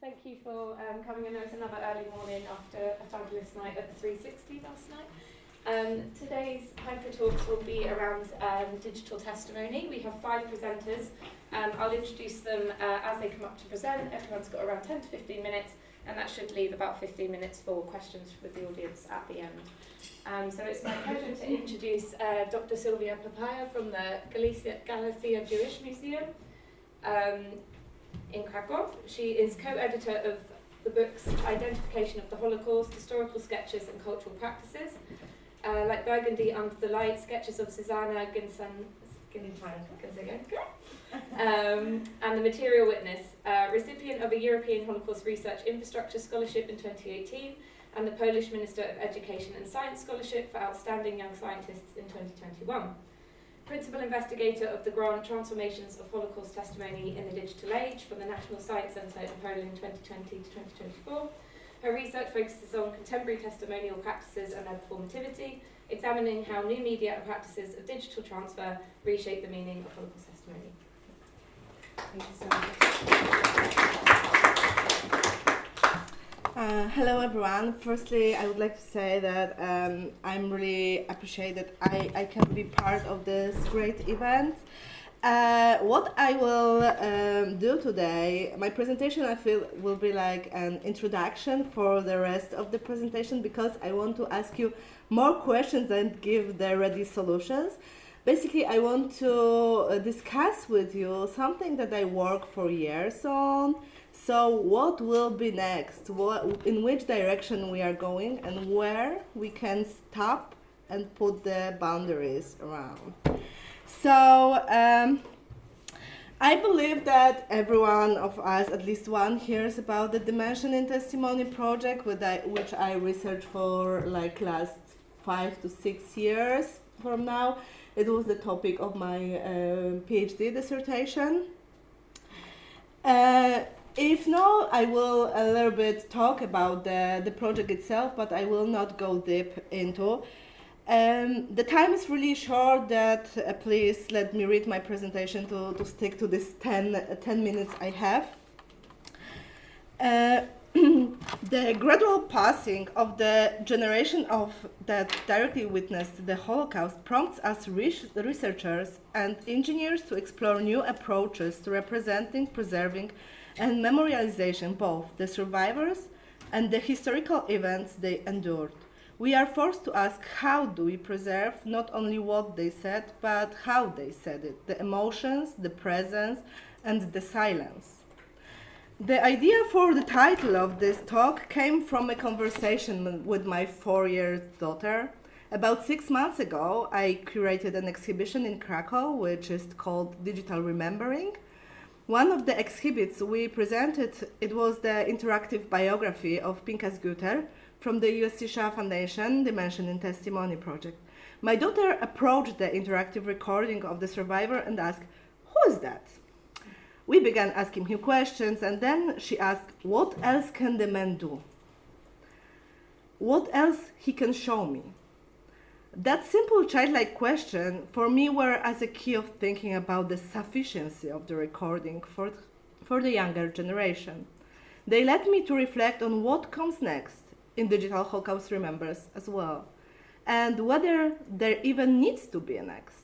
Thank you for coming. I know it's another early morning after a fabulous night at the 360 last night. Today's Hypertalk will be around digital testimony. We have 5 presenters. I'll introduce them as they come up to present. Everyone's got around 10 to 15 minutes, and that should leave about 15 minutes for questions with the audience at the end. So it's my pleasure to introduce Dr. Sylwia Papier from the Galicia Jewish Museum in Krakow. She is co-editor of the books Identification of the Holocaust, Historical Sketches and Cultural Practices, like Burgundy Under the Light, Sketches of Susanna and The Material Witness, recipient of a European Holocaust Research Infrastructure Scholarship in 2018, and the Polish Minister of Education and Science Scholarship for Outstanding Young Scientists in 2021. Principal investigator of the grant Transformations of Holocaust Testimony in the Digital Age from the National Science Centre in Poland 2020 to 2024. Her research focuses on contemporary testimonial practices and their performativity, examining how new media and practices of digital transfer reshape the meaning of Holocaust testimony. Thank you so much. Hello everyone. Firstly, I would like to say that I'm really appreciate that I can be part of this great event. What I will do today, my presentation I feel will be like an introduction for the rest of the presentation, because I want to ask you more questions than give the ready solutions. Basically, I want to discuss with you something that I work for years on. So what will be next? In which direction we are going, and where we can stop and put the boundaries around. So I believe that every one of us, at least one, hears about the Dimension in Testimony project, which I researched for like last 5 to 6 years from now. It was the topic of my PhD dissertation. If not, I will a little bit talk about the project itself, but I will not go deep into. The time is really short, that please let me read my presentation to stick to this 10 minutes I have. The gradual passing of the generation that directly witnessed the Holocaust prompts us researchers and engineers to explore new approaches to representing, preserving, and memorialization both the survivors and the historical events they endured. We are forced to ask, how do we preserve not only what they said, but how they said it, the emotions, the presence, and the silence. The idea for the title of this talk came from a conversation with my 4-year-old daughter. About 6 months ago, I curated an exhibition in Krakow, which is called Digital Remembering. One of the exhibits we presented, it was the interactive biography of Pinkas Güter from the USC Foundation Dimension in Testimony project. My daughter approached the interactive recording of the survivor and asked, "Who is that?" We began asking him questions, and then she asked, "What else can the man do? What else he can show me?" That simple childlike question for me were as a key of thinking about the sufficiency of the recording for the younger generation. They led me to reflect on what comes next in digital Holocaust remembers as well, and whether there even needs to be a next.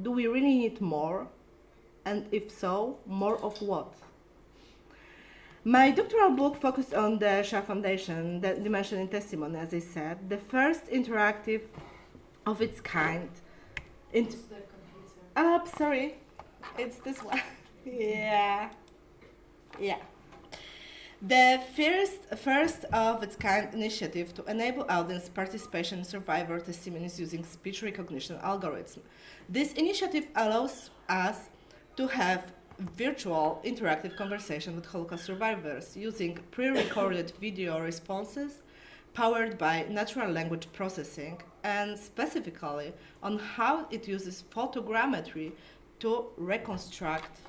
Do we really need more? And if so, more of what? My doctoral book focused on the Schindler Foundation, the Dimension in Testimony, as I said, the first interactive of its kind. It's the computer. Sorry, it's this one. Yeah. The first of its kind initiative to enable audience participation in survivor testimonies using speech recognition algorithm. This initiative allows us to have virtual interactive conversation with Holocaust survivors using pre-recorded video responses powered by natural language processing, and specifically on how it uses photogrammetry to reconstruct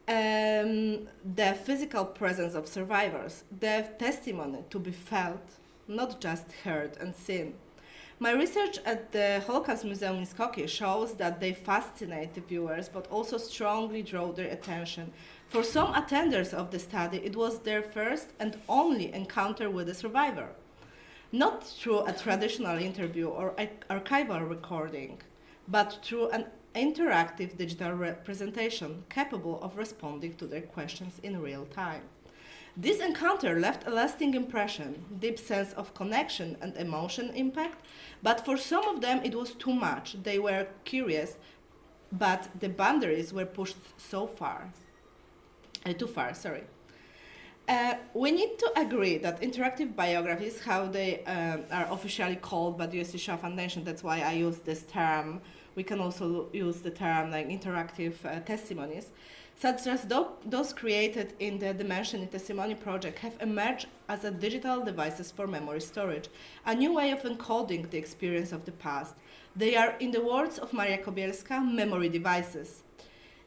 the physical presence of survivors, the testimony to be felt, not just heard and seen. My research at the Holocaust Museum in Skopje shows that they fascinate the viewers, but also strongly draw their attention For some attenders of the study, it was their first and only encounter with a survivor, not through a traditional interview or archival recording, but through an interactive digital representation capable of responding to their questions in real time. This encounter left a lasting impression, deep sense of connection and emotion impact, but for some of them it was too much. They were curious, but the boundaries were pushed too far. We need to agree that interactive biographies, how they are officially called by the USC Shaw Foundation, that's why I use this term. We can also use the term like interactive testimonies, such as those created in the Dimension in Testimony project, have emerged as a digital devices for memory storage, a new way of encoding the experience of the past. They are, in the words of Maria Kobielska, memory devices.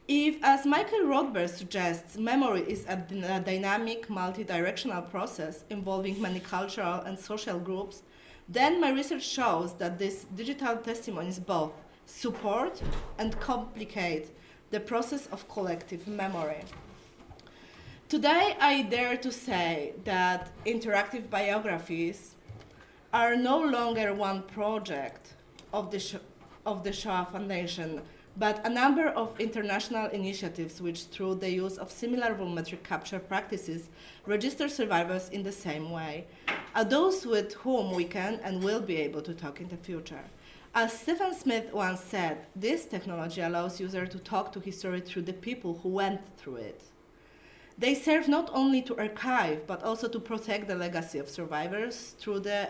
If, as Michael Rothberg suggests, memory is a dynamic, multi-directional process involving many cultural and social groups, then my research shows that these digital testimonies both support and complicate the process of collective memory. Today, I dare to say that interactive biographies are no longer one project of the Shaw Foundation, but a number of international initiatives which, through the use of similar volumetric capture practices, register survivors in the same way, are those with whom we can and will be able to talk in the future. As Stephen Smith once said, this technology allows users to talk to history through the people who went through it. They serve not only to archive, but also to protect the legacy of survivors through the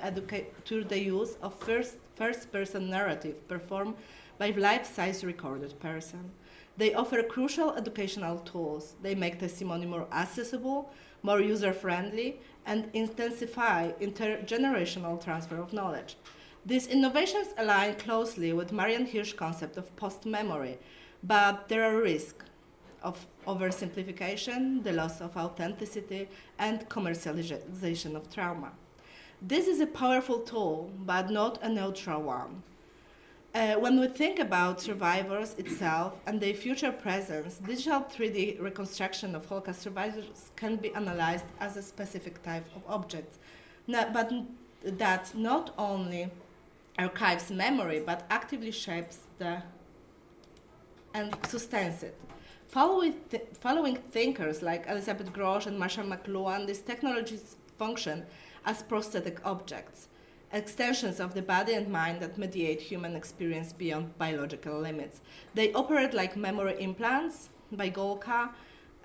use of first-person narrative performed by life-size recorded person. They offer crucial educational tools. They make testimony more accessible, more user-friendly, and intensify intergenerational transfer of knowledge. These innovations align closely with Marian Hirsch's concept of post-memory, but there are risks of oversimplification, the loss of authenticity, and commercialization of trauma. This is a powerful tool, but not a neutral one. When we think about survivors itself and their future presence, digital 3D reconstruction of Holocaust survivors can be analyzed as a specific type of object, but that not only archives memory, but actively shapes and sustains it. Following thinkers like Elizabeth Grosz and Marshall McLuhan, these technologies function as prosthetic objects, extensions of the body and mind that mediate human experience beyond biological limits. They operate like memory implants by Golka,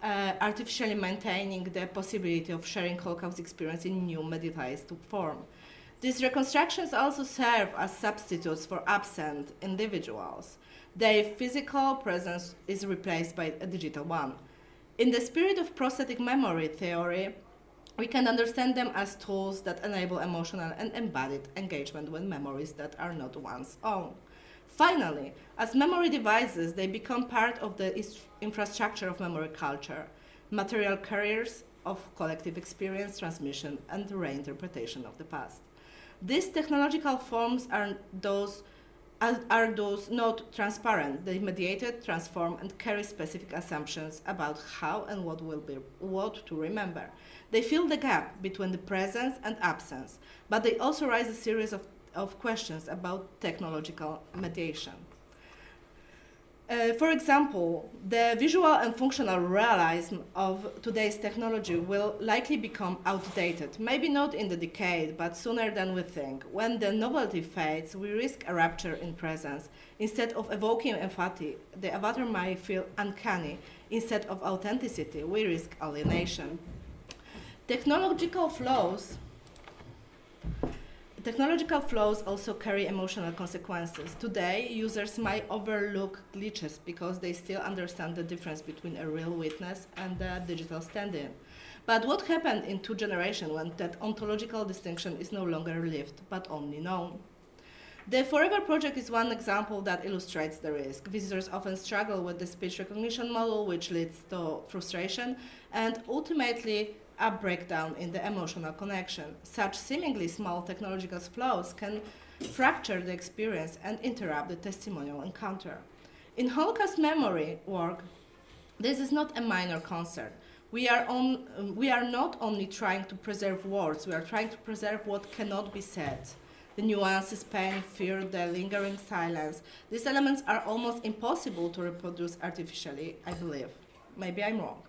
artificially maintaining the possibility of sharing Holocaust experience in new mediatized form. These reconstructions also serve as substitutes for absent individuals. Their physical presence is replaced by a digital one. In the spirit of prosthetic memory theory, we can understand them as tools that enable emotional and embodied engagement with memories that are not one's own. Finally, as memory devices, they become part of the infrastructure of memory culture, material carriers of collective experience, transmission, and reinterpretation of the past. These technological forms are those not transparent. They mediated, transform, and carry specific assumptions about how and what to remember. They fill the gap between the presence and absence, but they also raise a series of questions about technological mediation. For example, the visual and functional realism of today's technology will likely become outdated, maybe not in the decade, but sooner than we think. When the novelty fades, we risk a rupture in presence. Instead of evoking empathy, the avatar might feel uncanny. Instead of authenticity, we risk alienation. Technological flows also carry emotional consequences. Today, users might overlook glitches because they still understand the difference between a real witness and a digital stand-in. But what happened in 2 generations when that ontological distinction is no longer lived, but only known? The Forever Project is one example that illustrates the risk. Visitors often struggle with the speech recognition model, which leads to frustration and ultimately a breakdown in the emotional connection. Such seemingly small technological flows can fracture the experience and interrupt the testimonial encounter. In Holocaust memory work, This is not a minor concern. We are not only trying to preserve words, we are trying to preserve what cannot be said. The nuances, pain, fear, the lingering silence. These elements are almost impossible to reproduce artificially, I believe. Maybe I'm wrong.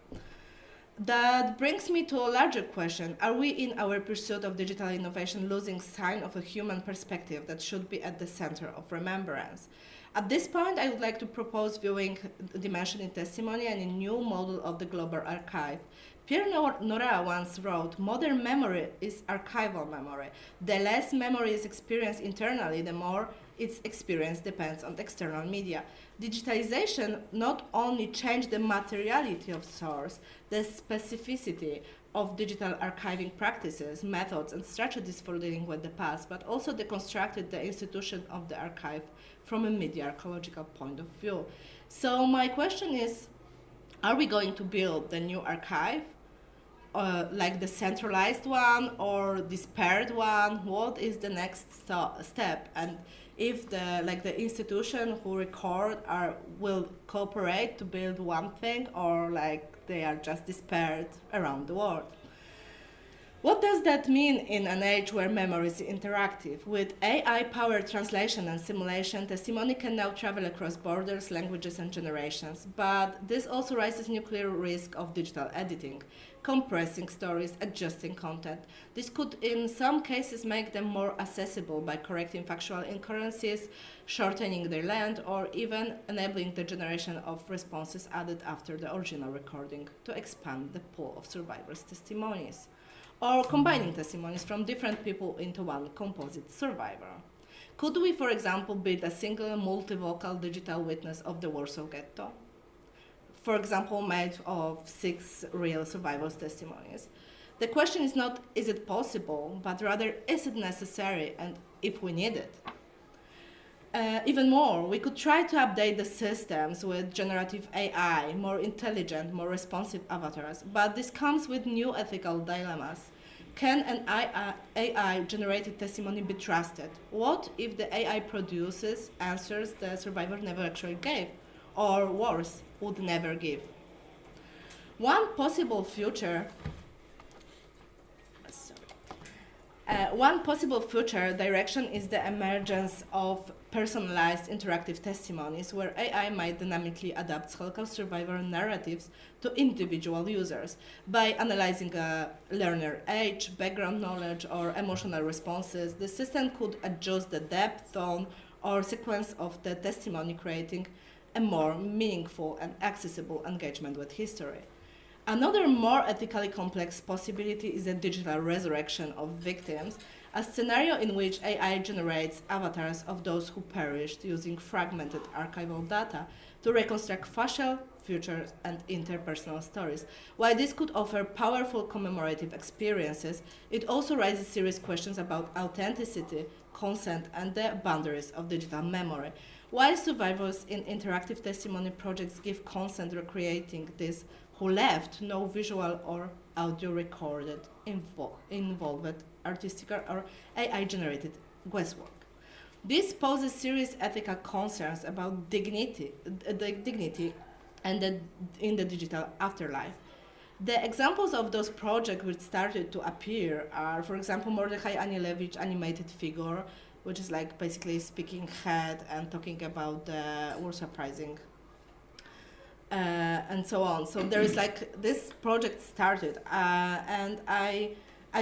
That brings me to a larger question. Are we, in our pursuit of digital innovation, losing sight of a human perspective that should be at the center of remembrance? At this point, I would like to propose viewing the dimension in testimony and a new model of the global archive. Pierre Nora once wrote, "Modern memory is archival memory. The less memory is experienced internally, the more its experience depends on external media." Digitalization not only changed the materiality of source, the specificity of digital archiving practices, methods, and strategies for dealing with the past, but also deconstructed the institution of the archive from a media archaeological point of view. So my question is, are we going to build the new archive, like the centralized one or dispersed one? What is the next step? And if the institution who record will cooperate to build one thing, or they are just dispersed around the world? What does that mean in an age where memory is interactive? With AI-powered translation and simulation, testimony can now travel across borders, languages, and generations. But this also raises nuclear risk of digital editing, compressing stories, adjusting content. This could, in some cases, make them more accessible by correcting factual incoherencies, shortening their length, or even enabling the generation of responses added after the original recording to expand the pool of survivors' testimonies, or combining testimonies from different people into one composite survivor. Could we, for example, build a single multivocal digital witness of the Warsaw Ghetto? For example, made of 6 real survivors' testimonies. The question is not, is it possible, but rather, is it necessary, and if we need it? Even more, we could try to update the systems with generative AI, more intelligent, more responsive avatars, but this comes with new ethical dilemmas. Can an AI-generated testimony be trusted? What if the AI produces answers the survivor never actually gave, or worse, would never give? One possible future direction is the emergence of personalized interactive testimonies, where AI might dynamically adapt Holocaust survivor narratives to individual users by analyzing a learner age, background knowledge, or emotional responses. The system could adjust the depth, tone, or sequence of the testimony, creating a more meaningful and accessible engagement with history. Another more ethically complex possibility is a digital resurrection of victims, a scenario in which AI generates avatars of those who perished using fragmented archival data to reconstruct facial, features, and interpersonal stories. While this could offer powerful commemorative experiences, it also raises serious questions about authenticity, consent, and the boundaries of digital memory. While survivors in interactive testimony projects give consent recreating this, who left no visual or audio recorded involved artistic or AI-generated guesswork. This poses serious ethical concerns about dignity and in the digital afterlife. The examples of those projects which started to appear are, for example, Mordechai Anielewicz animated figure, which is basically speaking head and talking about the Warsaw Uprising, and so on. So there is this project started, and I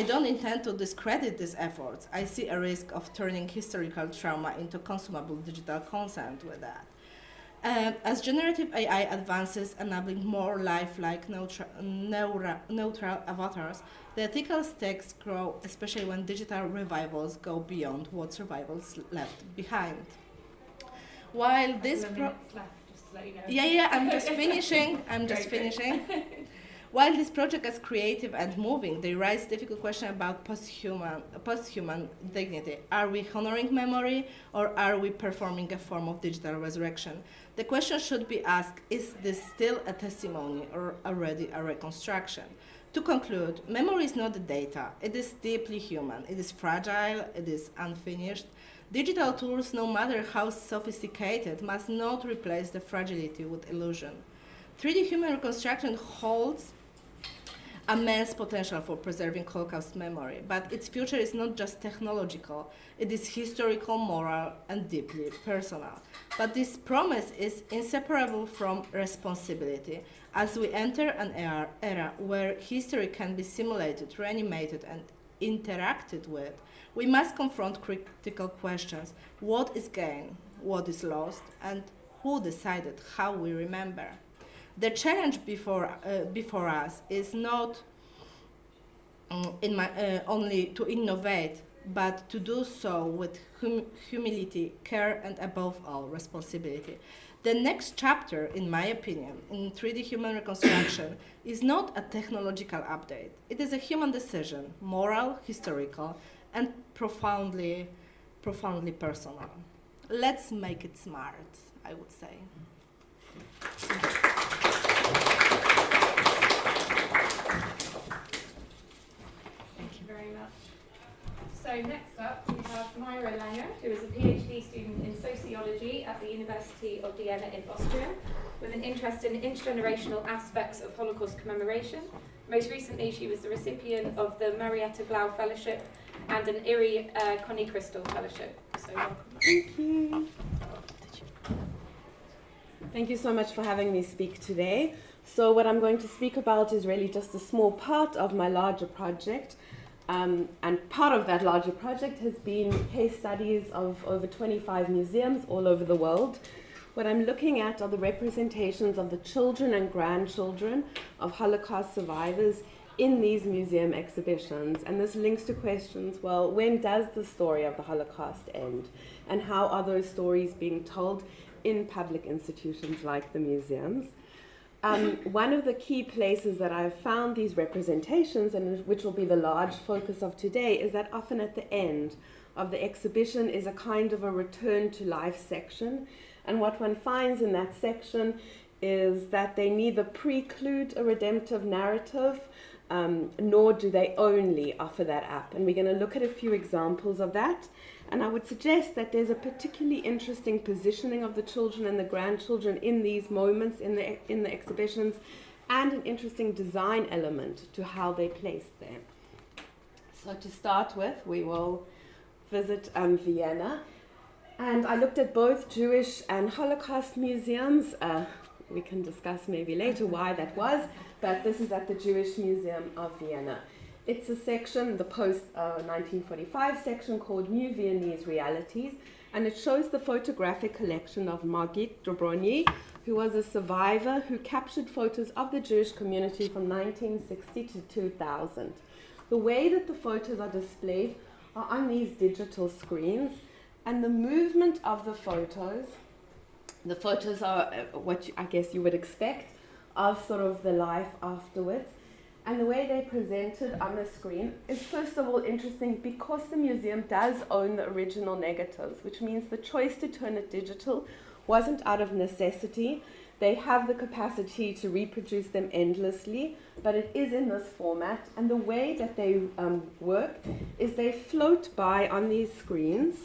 don't intend to discredit these efforts. I see a risk of turning historical trauma into consumable digital content with that. As generative AI advances, enabling more lifelike neutral avatars, the ethical stakes grow, especially when digital revivals go beyond what survivors left behind. While this just to let you know. Yeah, I'm just finishing. While this project is creative and moving, they raise difficult questions about post-human dignity. Are we honoring memory, or are we performing a form of digital resurrection? The question should be asked, is this still a testimony or already a reconstruction? To conclude, memory is not data. It is deeply human. It is fragile. It is unfinished. Digital tools, no matter how sophisticated, must not replace the fragility with illusion. 3D human reconstruction holds immense potential for preserving Holocaust memory, but its future is not just technological, it is historical, moral, and deeply personal. But this promise is inseparable from responsibility. As we enter an era where history can be simulated, reanimated, and interacted with, we must confront critical questions. What is gained? What is lost? And who decided how we remember? The challenge before us is not only to innovate, but to do so with humility, care, and above all, responsibility. The next chapter, in my opinion, in 3D human reconstruction is not a technological update. It is a human decision, moral, historical, and profoundly personal. Let's make it smart, I would say. Very much. So next up we have Mirah Langer, who is a PhD student in sociology at the University of Vienna in Austria, with an interest in intergenerational aspects of Holocaust commemoration. Most recently, she was the recipient of the Marietta Blau Fellowship and an Iri Connie Crystal Fellowship. So welcome. Thank you. Thank you so much for having me speak today. So what I'm going to speak about is really just a small part of my larger project. And part of that larger project has been case studies of over 25 museums all over the world. What I'm looking at are the representations of the children and grandchildren of Holocaust survivors in these museum exhibitions. And this links to questions, well, when does the story of the Holocaust end? And how are those stories being told in public institutions like the museums? One of the key places that I've found these representations, and which will be the large focus of today, is that often at the end of the exhibition is a kind of a return to life section. And what one finds in that section is that they neither preclude a redemptive narrative, nor do they only offer that up. And we're going to look at a few examples of that. And I would suggest that there's a particularly interesting positioning of the children and the grandchildren in these moments in the exhibitions, and an interesting design element to how they're placed there. So to start with, we will visit Vienna. And I looked at both Jewish and Holocaust museums. We can discuss maybe later why that was, but this is at the Jewish Museum of Vienna. It's a section, the post-1945 section, called New Viennese Realities, and it shows the photographic collection of Margit Dobrony, who was a survivor who captured photos of the Jewish community from 1960 to 2000. The way that the photos are displayed are on these digital screens, and the movement of the photos are what I guess you would expect of sort of the life afterwards. And the way they're presented on the screen is first of all interesting because the museum does own the original negatives, which means the choice to turn it digital wasn't out of necessity. They have the capacity to reproduce them endlessly, but it is in this format. And the way that they work is they float by on these screens.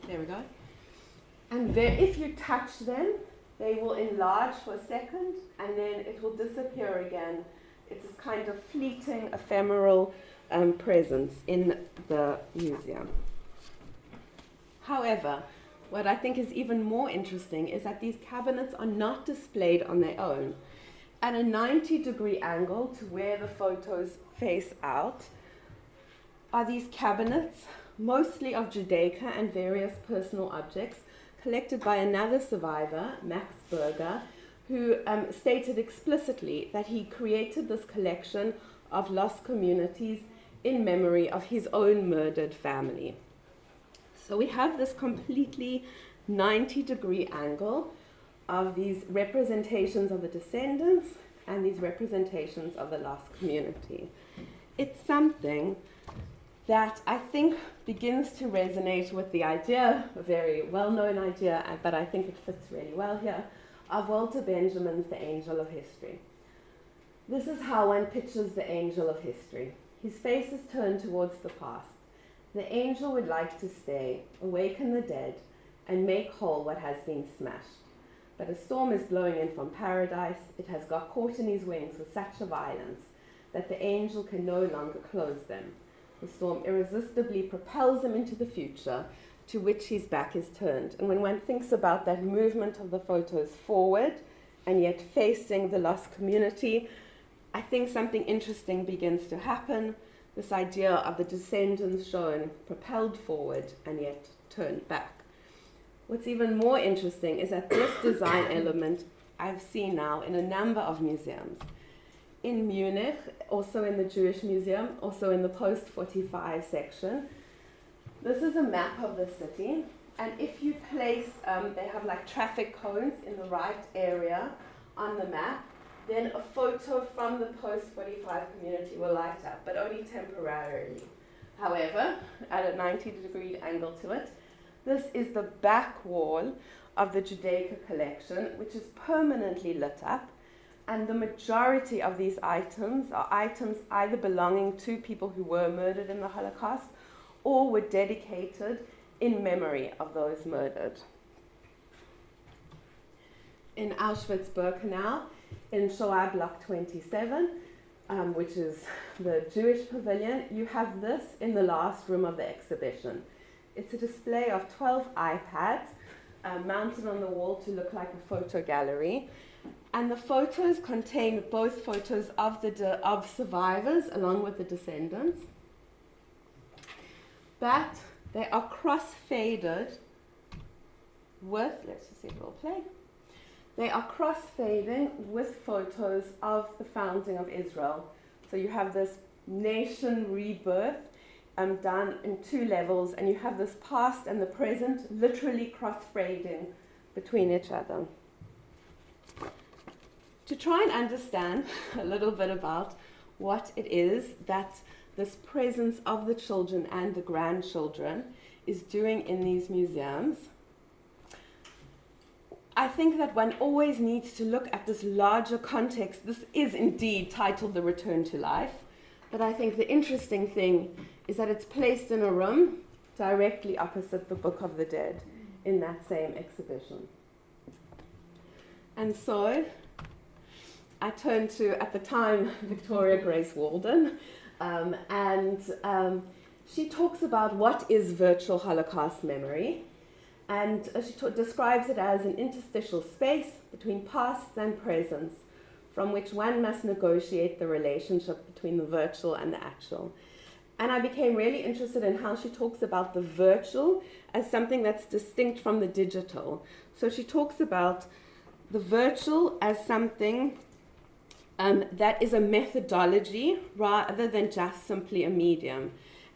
There we go. And if you touch them, they will enlarge for a second, and then it will disappear again. It's this kind of fleeting, ephemeral presence in the museum. However, what I think is even more interesting is that these cabinets are not displayed on their own. At a 90-degree angle to where the photos face out are these cabinets, mostly of Judaica and various personal objects, collected by another survivor, Max Berger, who stated explicitly that he created this collection of lost communities in memory of his own murdered family. So we have this completely 90-degree angle of these representations of the descendants and these representations of the lost community. It's something that I think begins to resonate with the idea, a very well-known idea, but I think it fits really well here, of Walter Benjamin's The Angel of History. This is how one pictures the angel of history. His face is turned towards the past. The angel would like to stay, awaken the dead, and make whole what has been smashed. But a storm is blowing in from paradise. It has got caught in his wings with such a violence that the angel can no longer close them. The storm irresistibly propels him into the future, to which his back is turned. And when one thinks about that movement of the photos forward and yet facing the lost community, I think something interesting begins to happen. This idea of the descendants shown propelled forward and yet turned back. What's even more interesting is that this design element I've seen now in a number of museums. In Munich, also in the Jewish Museum, also in the post-45 section. This is a map of the city, and if you place, they have like traffic cones in the right area on the map, then a photo from the post-45 community will light up, but only temporarily. However, at a 90-degree angle to it, this is the back wall of the Judaica collection, which is permanently lit up, and the majority of these items are items either belonging to people who were murdered in the Holocaust or were dedicated in memory of those murdered. In Auschwitz-Birkenau, in Shoah Block 27, which is the Jewish pavilion, you have this in the last room of the exhibition. It's a display of 12 iPads mounted on the wall to look like a photo gallery. And the photos contain both photos of survivors along with the descendants. But they are cross-faded with, let's just see if it'll play. They are cross-fading with photos of the founding of Israel. So you have this nation rebirth done in two levels, and you have this past and the present literally cross-fading between each other. To try and understand a little bit about what it is that this presence of the children and the grandchildren is doing in these museums, I think that one always needs to look at this larger context. This is indeed titled The Return to Life, but I think the interesting thing is that it's placed in a room directly opposite the Book of the Dead in that same exhibition. And so I turned to, at the time, Victoria Grace Walden, and she talks about what is virtual Holocaust memory, and she describes it as an interstitial space between past and presence, from which one must negotiate the relationship between the virtual and the actual. And I became really interested in how she talks about the virtual as something that's distinct from the digital. So she talks about the virtual as something that is a methodology rather than just simply a medium.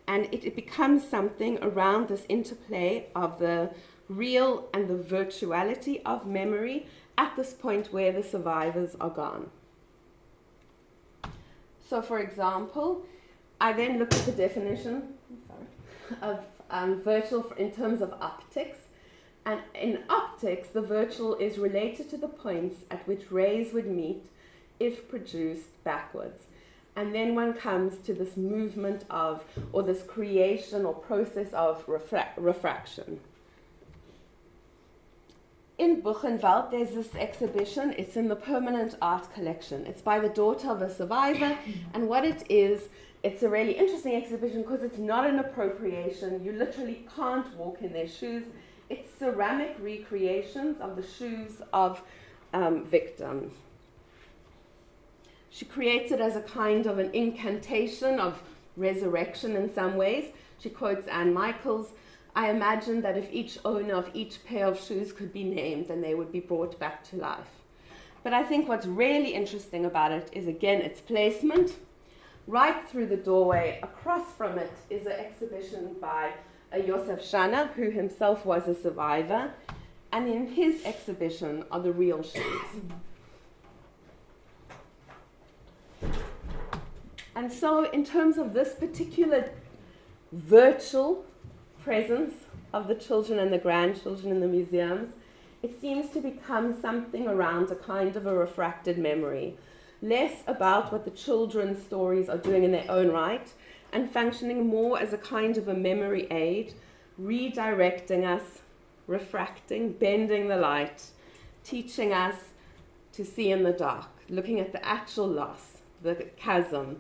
And it becomes something around this interplay of the real and the virtuality of memory at this point where the survivors are gone. So, for example, I then looked at the definition of virtual in terms of optics. And in optics, the virtual is related to the points at which rays would meet if produced backwards. And then one comes to this movement of, or this creation or process of refraction. In Buchenwald, there's this exhibition. It's in the permanent art collection. It's by the daughter of a survivor. And what it is, it's a really interesting exhibition because it's not an appropriation. You literally can't walk in their shoes. It's ceramic recreations of the shoes of victims. She creates it as a kind of an incantation of resurrection in some ways. She quotes Anne Michaels, "I imagine that if each owner of each pair of shoes could be named, then they would be brought back to life." But I think what's really interesting about it is, again, its placement. Right through the doorway, across from it, is an exhibition by Josef Schanner, who himself was a survivor. And in his exhibition are the real shoes. And so in terms of this particular virtual presence of the children and the grandchildren in the museums, it seems to become something around a kind of a refracted memory, less about what the children's stories are doing in their own right, and functioning more as a kind of a memory aid, redirecting us, refracting, bending the light, teaching us to see in the dark, looking at the actual loss, the chasm,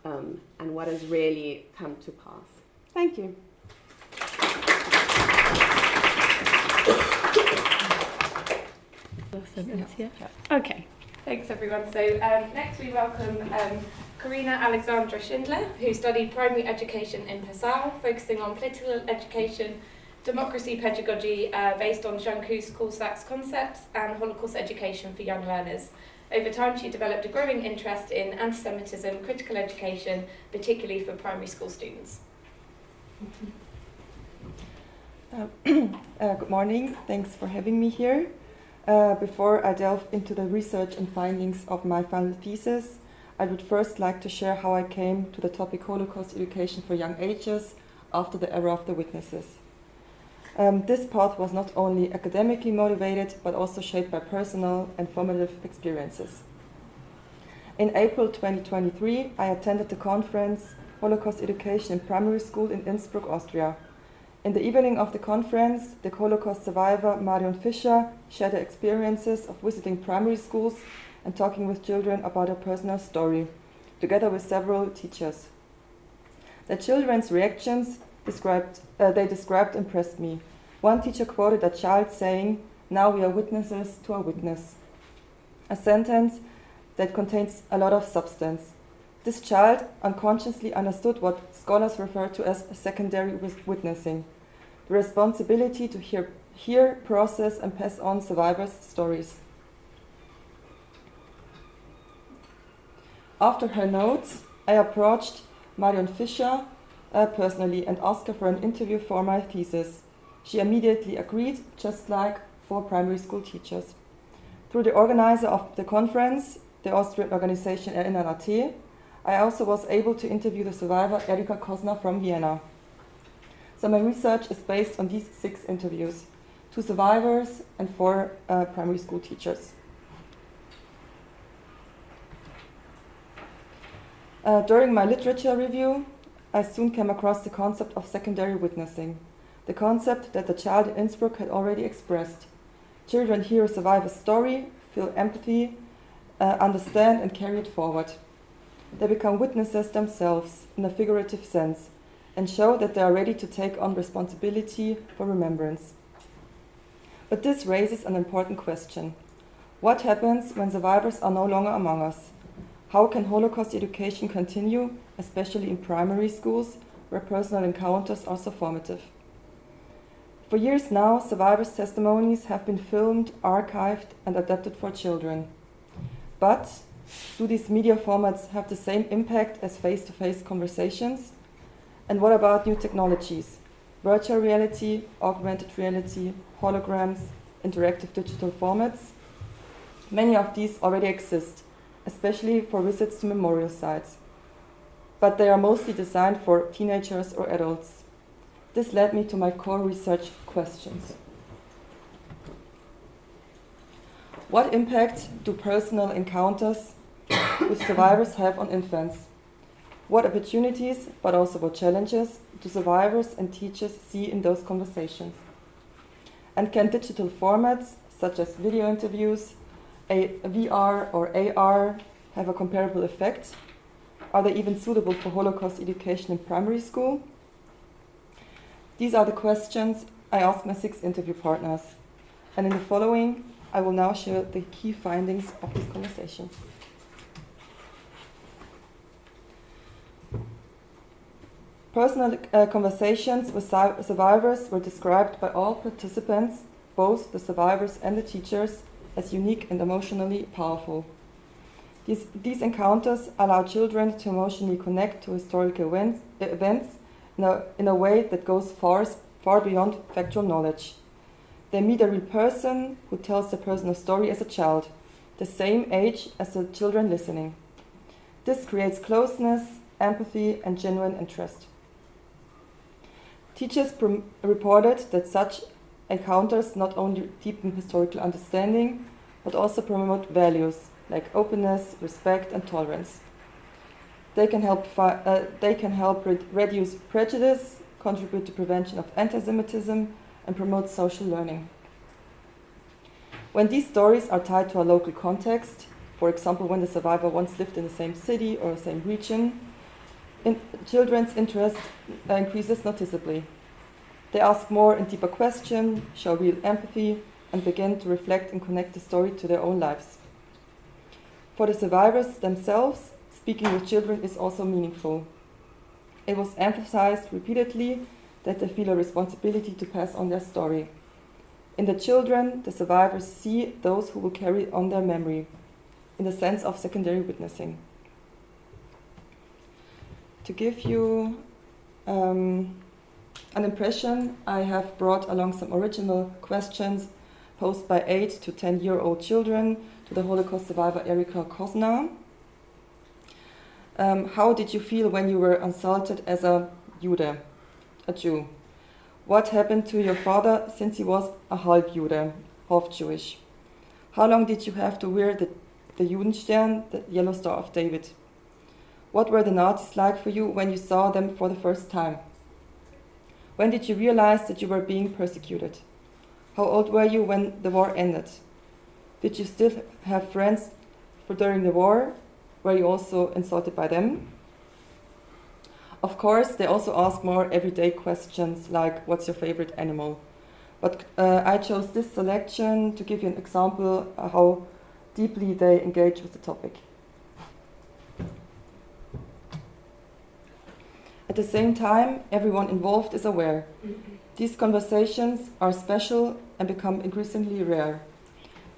and what has really come to pass. Thank you. Okay, thanks everyone. So next we welcome Corinna Alexandra Schindler, who studied primary education in Passau, focusing on political education, democracy pedagogy based on Jean-Claude Coulsac's concepts, and Holocaust education for young learners. Over time, she developed a growing interest in anti-Semitism, critical education, particularly for primary school students. Good morning, thanks for having me here. Before I delve into the research and findings of my final thesis, I would first like to share how I came to the topic Holocaust education for young ages after the era of the witnesses. This path was not only academically motivated, but also shaped by personal and formative experiences. In April 2023, I attended the conference Holocaust Education in Primary School in Innsbruck, Austria. In the evening of the conference, the Holocaust survivor Marion Fischer shared her experiences of visiting primary schools and talking with children about her personal story, together with several teachers. The children's reactions they described impressed me. One teacher quoted a child saying, "Now we are witnesses to our witness," a sentence that contains a lot of substance. This child unconsciously understood what scholars refer to as secondary witnessing, the responsibility to hear, process, and pass on survivors' stories. After her notes, I approached Marion Fischer personally and asked her for an interview for my thesis. She immediately agreed, just like 4 primary school teachers. Through the organizer of the conference, the Austrian organization Erinnerung, I also was able to interview the survivor Erika Kosner from Vienna. So my research is based on these 6 interviews, 2 survivors and 4 primary school teachers. During my literature review, I soon came across the concept of secondary witnessing, the concept that the child in Innsbruck had already expressed. Children hear a survivor's story, feel empathy, understand and carry it forward. They become witnesses themselves in a figurative sense and show that they are ready to take on responsibility for remembrance. But this raises an important question. What happens when survivors are no longer among us? How can Holocaust education continue, especially in primary schools, where personal encounters are so formative? For years now, survivors' testimonies have been filmed, archived, and adapted for children. But do these media formats have the same impact as face-to-face conversations? And what about new technologies? Virtual reality, augmented reality, holograms, interactive digital formats? Many of these already exist, especially for visits to memorial sites. But they are mostly designed for teenagers or adults. This led me to my core research questions. What impact do personal encounters with survivors have on infants? What opportunities, but also what challenges, do survivors and teachers see in those conversations? And can digital formats, such as video interviews, VR or AR, have a comparable effect? Are they even suitable for Holocaust education in primary school? These are the questions I asked my 6 interview partners. And in the following, I will now share the key findings of this conversation. Personal conversations with survivors were described by all participants, both the survivors and the teachers, as unique and emotionally powerful. These encounters allow children to emotionally connect to historical events in a way that goes far beyond factual knowledge. They meet a real person who tells their personal story as a child, the same age as the children listening. This creates closeness, empathy, and genuine interest. Teachers reported that such encounters not only deepen historical understanding, but also promote values like openness, respect, and tolerance. They can help reduce prejudice, contribute to prevention of anti-Semitism, and promote social learning. When these stories are tied to a local context, for example, when the survivor once lived in the same city or the same region, children's interest increases noticeably. They ask more and deeper questions, show real empathy, and begin to reflect and connect the story to their own lives. For the survivors themselves, speaking with children is also meaningful. It was emphasized repeatedly that they feel a responsibility to pass on their story. In the children, the survivors see those who will carry on their memory, in the sense of secondary witnessing. To give you an impression, I have brought along some original questions posed by 8 to 10-year-old children to the Holocaust survivor Erika Kosna. How did you feel when you were assaulted as a Jude, a Jew? What happened to your father since he was a half Jude, half Jewish? How long did you have to wear the Judenstern, the yellow star of David? What were the Nazis like for you when you saw them for the first time? When did you realize that you were being persecuted? How old were you when the war ended? Did you still have friends during the war? Were you also insulted by them? Of course, they also ask more everyday questions like, what's your favorite animal? But I chose this selection to give you an example of how deeply they engage with the topic. At the same time, everyone involved is aware. These conversations are special and become increasingly rare.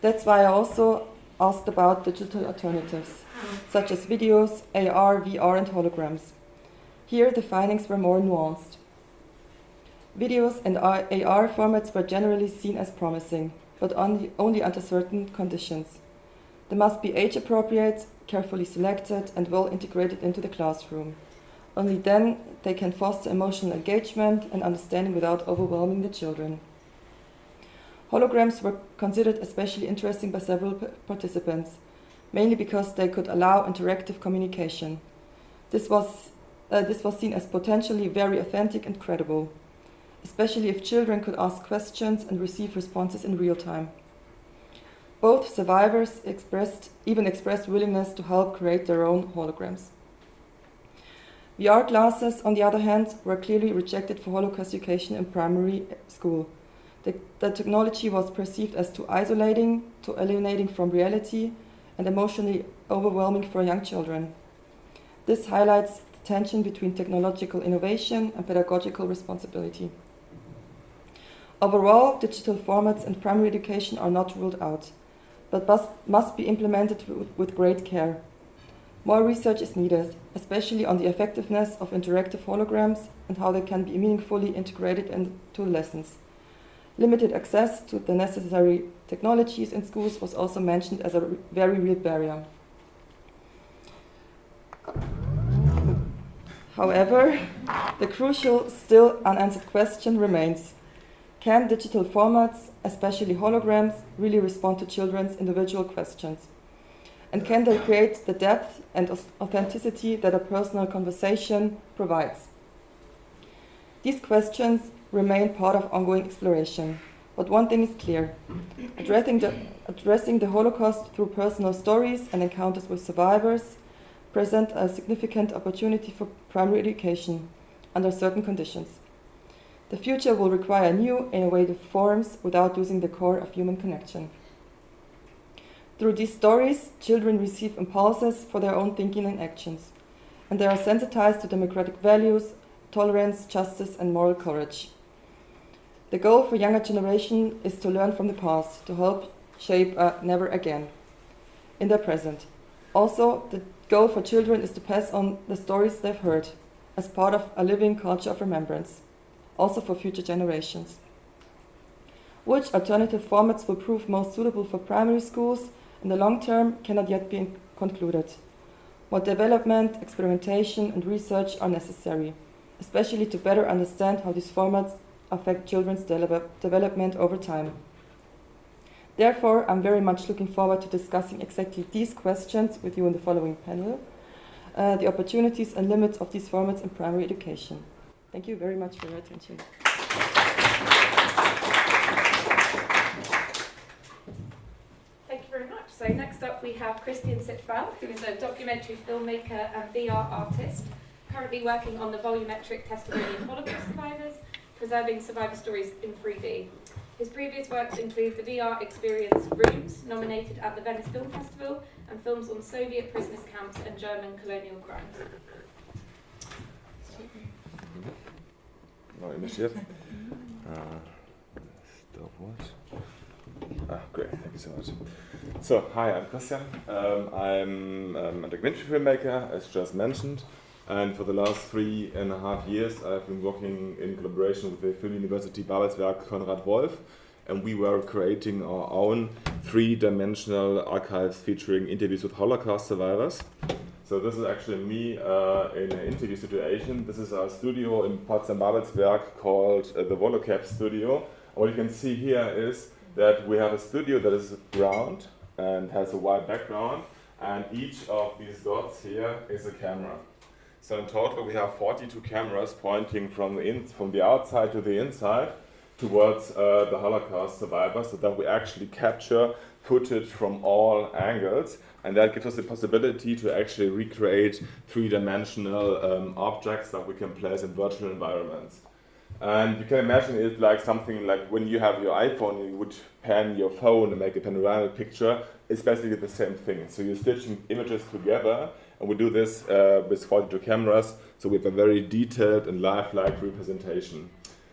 That's why I also asked about digital alternatives, such as videos, AR, VR, and holograms. Here, the findings were more nuanced. Videos and AR formats were generally seen as promising, but only under certain conditions. They must be age-appropriate, carefully selected, and well integrated into the classroom. Only then they can foster emotional engagement and understanding without overwhelming the children. Holograms were considered especially interesting by several participants, mainly because they could allow interactive communication. This was seen as potentially very authentic and credible, especially if children could ask questions and receive responses in real time. Both survivors even expressed willingness to help create their own holograms. VR classes, on the other hand, were clearly rejected for Holocaust education in primary school. The technology was perceived as too isolating, too alienating from reality, and emotionally overwhelming for young children. This highlights the tension between technological innovation and pedagogical responsibility. Overall, digital formats in primary education are not ruled out, but must be implemented with great care. More research is needed, especially on the effectiveness of interactive holograms and how they can be meaningfully integrated into lessons. Limited access to the necessary technologies in schools was also mentioned as a very real barrier. However, the crucial, still unanswered question remains: can digital formats, especially holograms, really respond to children's individual questions? And can they create the depth and authenticity that a personal conversation provides? These questions remain part of ongoing exploration, but one thing is clear: addressing the Holocaust through personal stories and encounters with survivors present a significant opportunity for primary education under certain conditions. The future will require new, innovative forms without losing the core of human connection. Through these stories, children receive impulses for their own thinking and actions, and they are sensitized to democratic values, tolerance, justice, and moral courage. The goal for younger generation is to learn from the past, to help shape a never again in their present. Also, the goal for children is to pass on the stories they've heard as part of a living culture of remembrance, also for future generations. Which alternative formats will prove most suitable for primary schools in the long term cannot yet be concluded. More development, experimentation, and research are necessary, especially to better understand how these formats affect children's development over time. Therefore, I'm very much looking forward to discussing exactly these questions with you in the following panel, the opportunities and limits of these formats in primary education. Thank you very much for your attention. up we have Zipfel, who is a documentary filmmaker and VR artist, currently working on the volumetric testimony of Holocaust survivors, preserving survivor stories in 3D. His previous works include the VR experience Rooms, nominated at the Venice Film Festival, and films on Soviet prisoners camps and German colonial crimes. No initiative. Stopwatch. Great, thank you so much. So, hi, I'm Christian. I'm a documentary filmmaker, as just mentioned. And for the last 3.5 years, I've been working in collaboration with the Film University Babelsberg Konrad Wolf, and we were creating our own 3-dimensional archives featuring interviews with Holocaust survivors. So this is actually me in an interview situation. This is our studio in Potsdam-Babelsberg called the Volocap Studio. And what you can see here is that we have a studio that is round and has a white background, and each of these dots here is a camera. So in total we have 42 cameras pointing from the outside to the inside towards the Holocaust survivors, so that we actually capture footage from all angles, and that gives us the possibility to actually recreate 3-dimensional objects that we can place in virtual environments. And you can imagine it like something like when you have your iPhone, you would pan your phone and make a panoramic picture. It's basically the same thing. So you're stitching images together, and we do this with 42 cameras, so we have a very detailed and lifelike representation.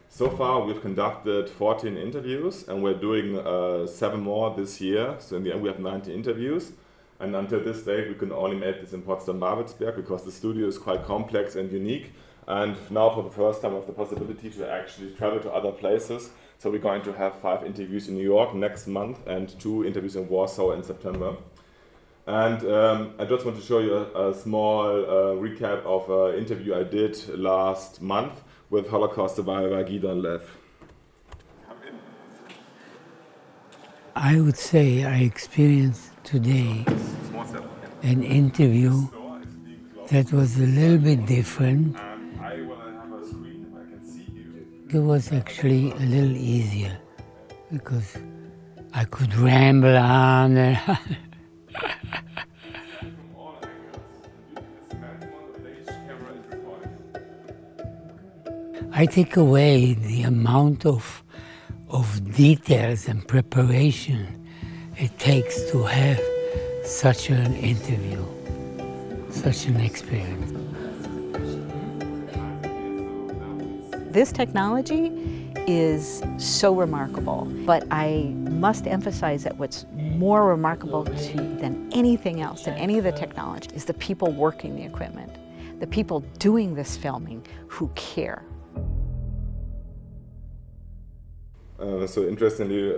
So far, we've conducted 14 interviews, and we're doing 7 more this year. So in the end, we have 90 interviews. And until this date, we can only make this in Potsdam-Babelsberg because the studio is quite complex and unique. And now, for the first time, we have the possibility to actually travel to other places. So we're going to have 5 interviews in New York next month and 2 interviews in Warsaw in September. And I just want to show you a small recap of an interview I did last month with Holocaust survivor Gidon Lev. I would say I experienced today an interview that was a little bit different. It was actually a little easier because I could ramble on and on. I take away the amount of details and preparation it takes to have such an interview, such an experience. This technology is so remarkable, but I must emphasize that what's more remarkable than anything else, than any of the technology, is the people working the equipment, the people doing this filming who care. So interestingly,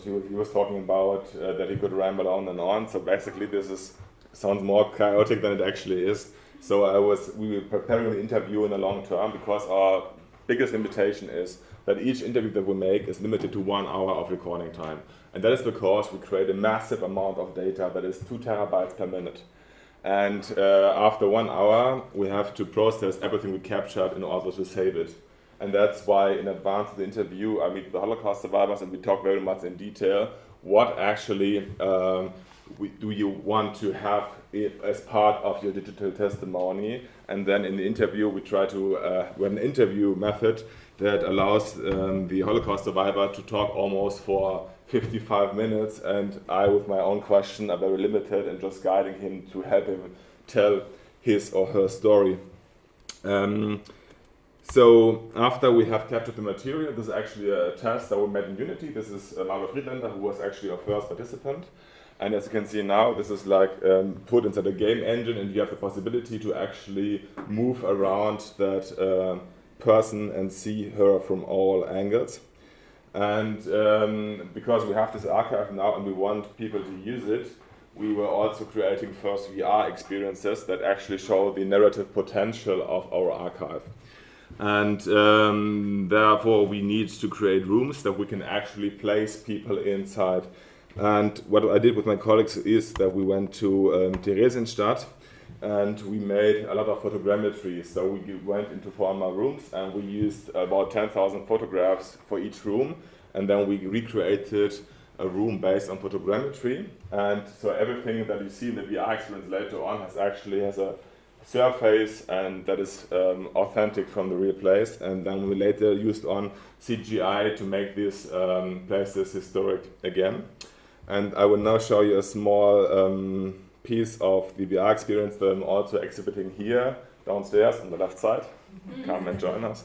he was talking about that he could ramble on and on. So basically, sounds more chaotic than it actually is. So we were preparing the interview in the long term because our biggest limitation is that each interview that we make is limited to 1 hour of recording time, and that is because we create a massive amount of data that is 2 terabytes per minute. And after 1 hour, we have to process everything we captured in order to save it. And that's why in advance of the interview, I meet the Holocaust survivors and we talk very much in detail what actually do you want to have as part of your digital testimony. And then in the interview, we try to we have an interview method that allows the Holocaust survivor to talk almost for 55 minutes, and I, with my own question, are very limited and just guiding him to help him tell his or her story. So after we have captured the material, this is actually a test that we made in Unity. This is Mirah who was actually our first participant. And as you can see now, this is like put inside a game engine, and you have the possibility to actually move around that person and see her from all angles. And because we have this archive now and we want people to use it, we were also creating first VR experiences that actually show the narrative potential of our archive. And therefore we need to create rooms that we can actually place people inside. And what I did with my colleagues is that we went to Theresienstadt and we made a lot of photogrammetry. So we went into former rooms and we used about 10,000 photographs for each room, and then we recreated a room based on photogrammetry, and so everything that you see in the VR experience later on has a surface, and that is authentic from the real place, and then we later used on CGI to make these places historic again. And I will now show you a small piece of the VR experience that I'm also exhibiting here downstairs on the left side. Come and join us.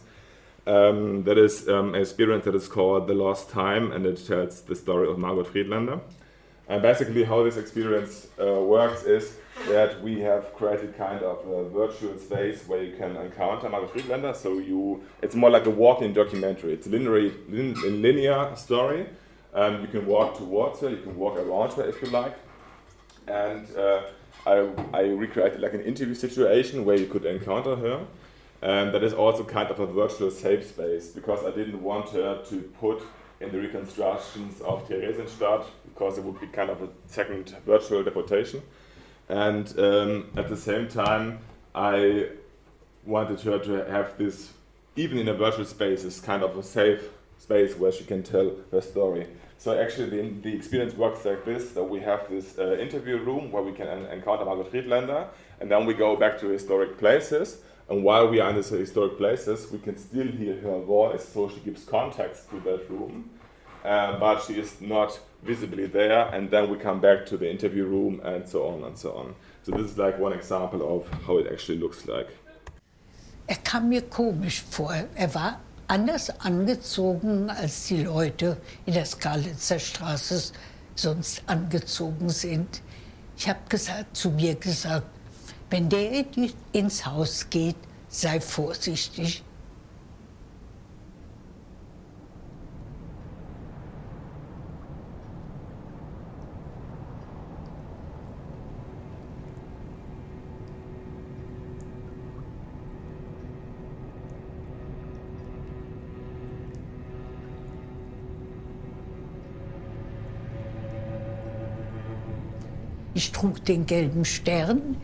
That is an experience that is called The Lost Time, and it tells the story of Margot Friedlander. And basically how this experience works is that we have created kind of a virtual space where you can encounter Margot Friedlander. So it's more like a walk-in documentary. It's a linear story. You can walk towards her, you can walk around her if you like. And I recreated like an interview situation where you could encounter her. And that is also kind of a virtual safe space, because I didn't want her to put in the reconstructions of Theresienstadt, because it would be kind of a second virtual deportation. And at the same time, I wanted her to have this, even in a virtual space, is kind of a safe space where she can tell her story. So actually the experience works like this, that we have this interview room where we can encounter Margot Friedlander, and then we go back to historic places. And while we are in these historic places, we can still hear her voice, so she gives context to that room, but she is not visibly there, and then we come back to the interview room, and so on and so on. So this is like one example of how it actually looks like. Kam mir komisch vor. War anders angezogen, als die Leute in der Skalitzer Straße sonst angezogen sind. Ich habe zu mir gesagt, wenn der ins Haus geht, sei vorsichtig. Ich trug den gelben Stern,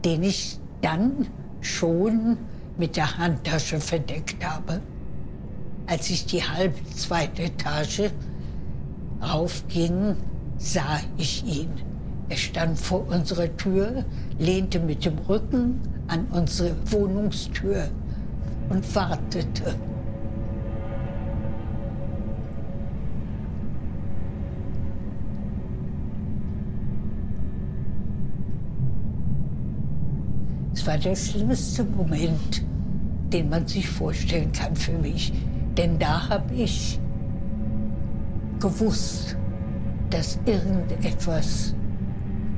den ich dann schon mit der Handtasche verdeckt habe. Als ich die halbe zweite Etage raufging, sah ich ihn. Er stand vor unserer Tür, lehnte mit dem Rücken an unsere Wohnungstür und wartete. Es war der schlimmste Moment, den man sich vorstellen kann für mich. Denn da habe ich gewusst, dass irgendetwas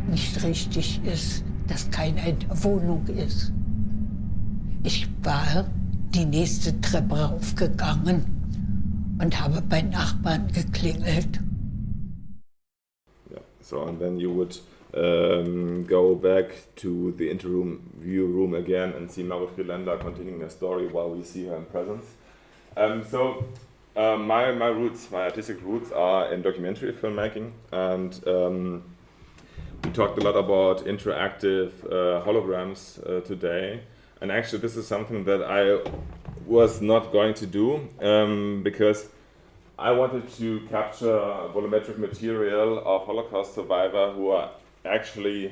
nicht richtig ist, dass keiner in der Wohnung ist. Ich war die nächste Treppe raufgegangen und habe bei Nachbarn geklingelt. Yeah. So, and then you would go back to the interview room again and see Margot Friedlander continuing her story while we see her in presence. My roots, my artistic roots are in documentary filmmaking, and we talked a lot about interactive holograms today. And actually this is something that I was not going to do because I wanted to capture volumetric material of Holocaust survivors who are actually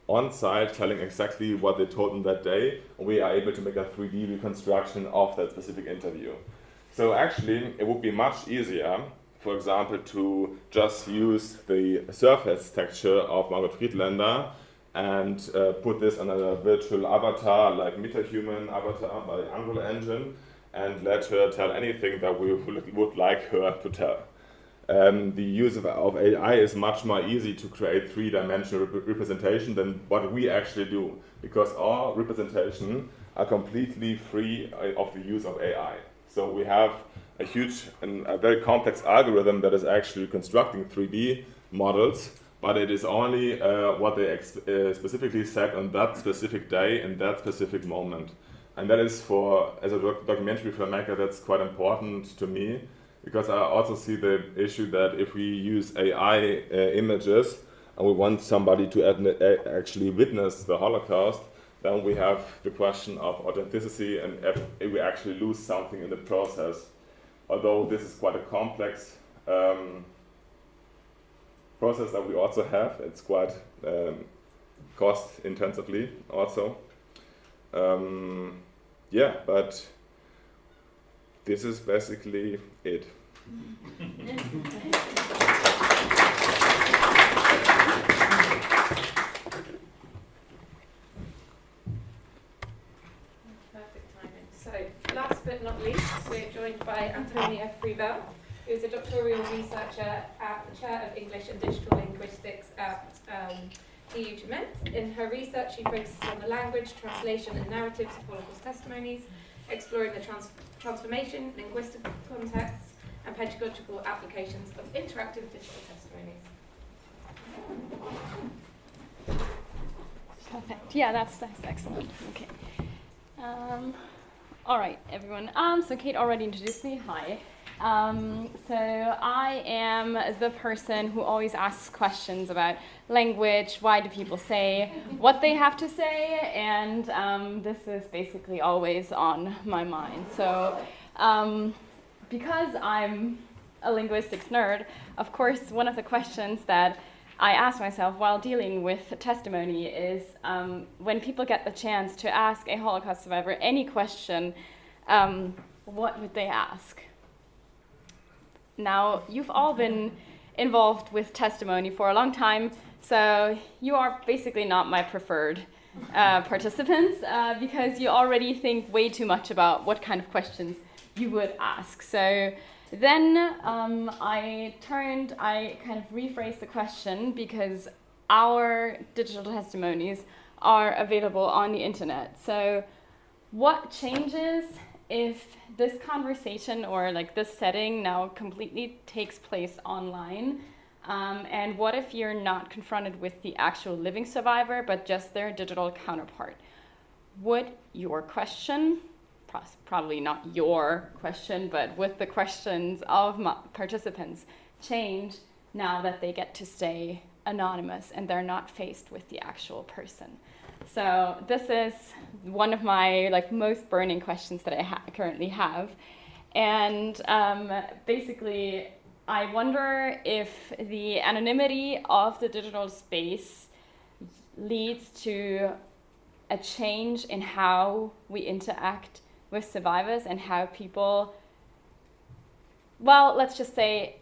on site telling exactly what they told them that day, and we are able to make a 3D reconstruction of that specific interview. So actually it would be much easier, for example, to just use the surface texture of Margot Friedlander and put this on a virtual avatar, like MetaHuman avatar by the Unreal Engine, and let her tell anything that we would like her to tell. The use of AI is much more easy to create three-dimensional representation than what we actually do, because our representation are completely free of the use of AI. So we have a huge and a very complex algorithm that is actually constructing 3D models, but it is only what they specifically said on that specific day in that specific moment. And that is as a documentary filmmaker, that's quite important to me, because I also see the issue that if we use AI images and we want somebody to actually witness the Holocaust, then we have the question of authenticity and if we actually lose something in the process. Although this is quite a complex process that we also have. It's quite cost intensively also. Yeah, but this is basically it. Perfect timing. So, last but not least, we're joined by Antonia Friebel, who is a doctoral researcher at the Chair of English and Digital Linguistics at EU Chemnitz. In her research, she focuses on the language, translation, and narratives of Holocaust testimonies, exploring the transformation, linguistic contexts, and pedagogical applications of interactive digital testimonies. Perfect. Yeah, that's excellent. Okay. All right, everyone. So Kate already introduced me. Hi. So I am the person who always asks questions about language, why do people say what they have to say, and this is basically always on my mind. So because I'm a linguistics nerd, of course, one of the questions that I ask myself while dealing with testimony is when people get the chance to ask a Holocaust survivor any question, what would they ask? Now, you've all been involved with testimony for a long time, so you are basically not my preferred participants because you already think way too much about what kind of questions you would ask. So then I kind of rephrased the question because our digital testimonies are available on the internet. So what changes if this conversation or like this setting now completely takes place online? And what if you're not confronted with the actual living survivor, but just their digital counterpart? Would your question, probably not your question, but with the questions of participants, change now that they get to stay anonymous and they're not faced with the actual person? So this is one of my most burning questions that I currently have. And basically, I wonder if the anonymity of the digital space leads to a change in how we interact with survivors and how people, well, let's just say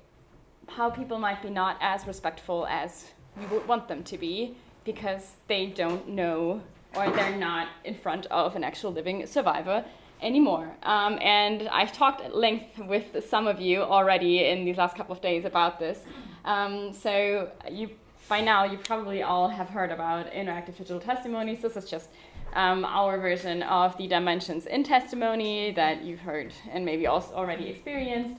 how people might be not as respectful as we would want them to be because they don't know or they're not in front of an actual living survivor anymore. And I've talked at length with some of you already in these last couple of days about this. So by now you probably all have heard about interactive digital testimonies. This is just our version of the dimensions in testimony that you've heard and maybe also already experienced.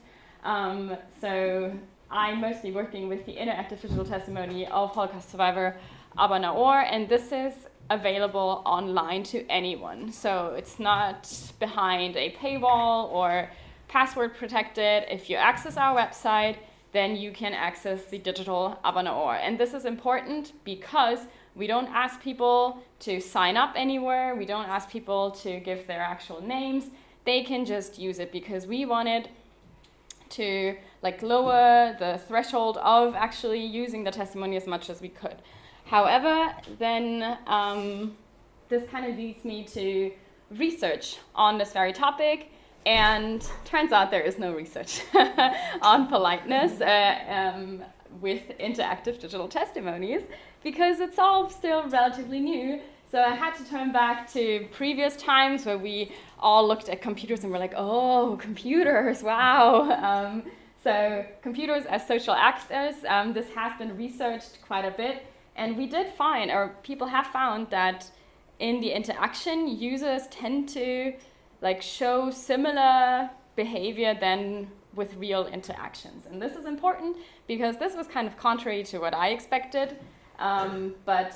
So I'm mostly working with the interactive digital testimony of Holocaust survivor Abba Naor, and this is available online to anyone. So it's not behind a paywall or password protected. If you access our website, then you can access the digital Abba Naor. And this is important because we don't ask people to sign up anywhere. We don't ask people to give their actual names. They can just use it because we wanted to lower the threshold of actually using the testimony as much as we could. However, then this kind of leads me to research on this very topic, and turns out there is no research on politeness with interactive digital testimonies because it's all still relatively new. So I had to turn back to previous times where we all looked at computers and were like, oh, computers, wow. So computers as social actors, this has been researched quite a bit. And we did find, or people have found, that in the interaction, users tend to show similar behavior than with real interactions. And this is important because this was kind of contrary to what I expected. But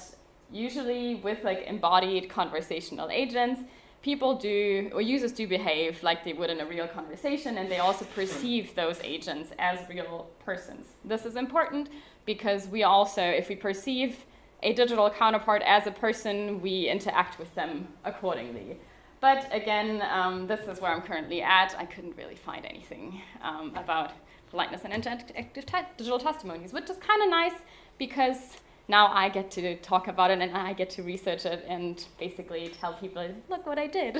usually with embodied conversational agents, people do, or users do behave like they would in a real conversation, and they also perceive those agents as real persons. This is important because we also, if we perceive a digital counterpart as a person, we interact with them accordingly. But again, this is where I'm currently at. I couldn't really find anything about politeness and interactive digital testimonies, which is kind of nice because now I get to talk about it and I get to research it and basically tell people, look what I did,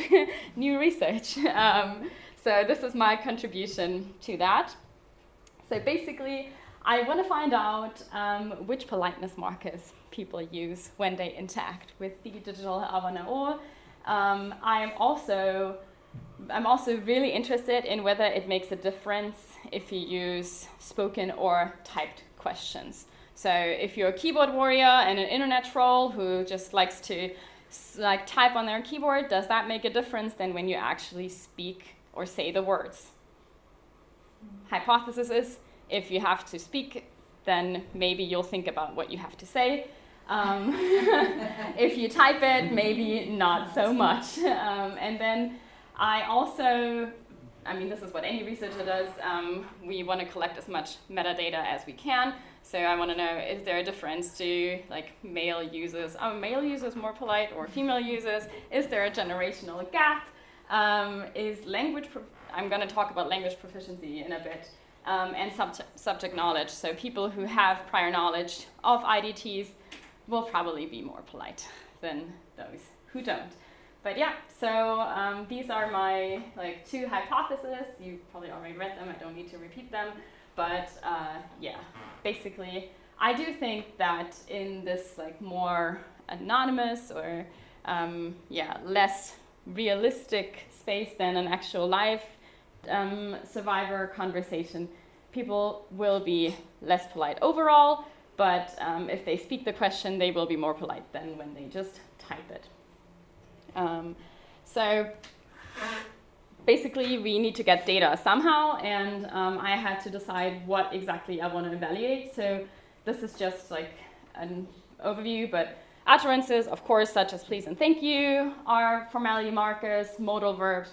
new research. So this is my contribution to that. So basically, I want to find out which politeness markers people use when they interact with the digital Avanao. I'm also really interested in whether it makes a difference if you use spoken or typed questions. So if you're a keyboard warrior and an internet troll who just likes to type on their keyboard, does that make a difference then when you actually speak or say the words? Hypothesis is, if you have to speak, then maybe you'll think about what you have to say. If you type it, maybe not so much. And then this is what any researcher does. We want to collect as much metadata as we can. So I want to know, is there a difference to male users? Are male users more polite or female users? Is there a generational gap? I'm going to talk about language proficiency in a bit. And subject knowledge. So people who have prior knowledge of IDTs will probably be more polite than those who don't. But yeah, so these are my two hypotheses. You probably already read them. I don't need to repeat them. But yeah, basically, I do think that in this more anonymous or less realistic space than an actual live survivor conversation, people will be less polite overall, but if they speak the question, they will be more polite than when they just type it. So basically, we need to get data somehow, and I had to decide what exactly I want to evaluate. So this is just an overview, but utterances, of course, such as please and thank you, are formality markers, modal verbs,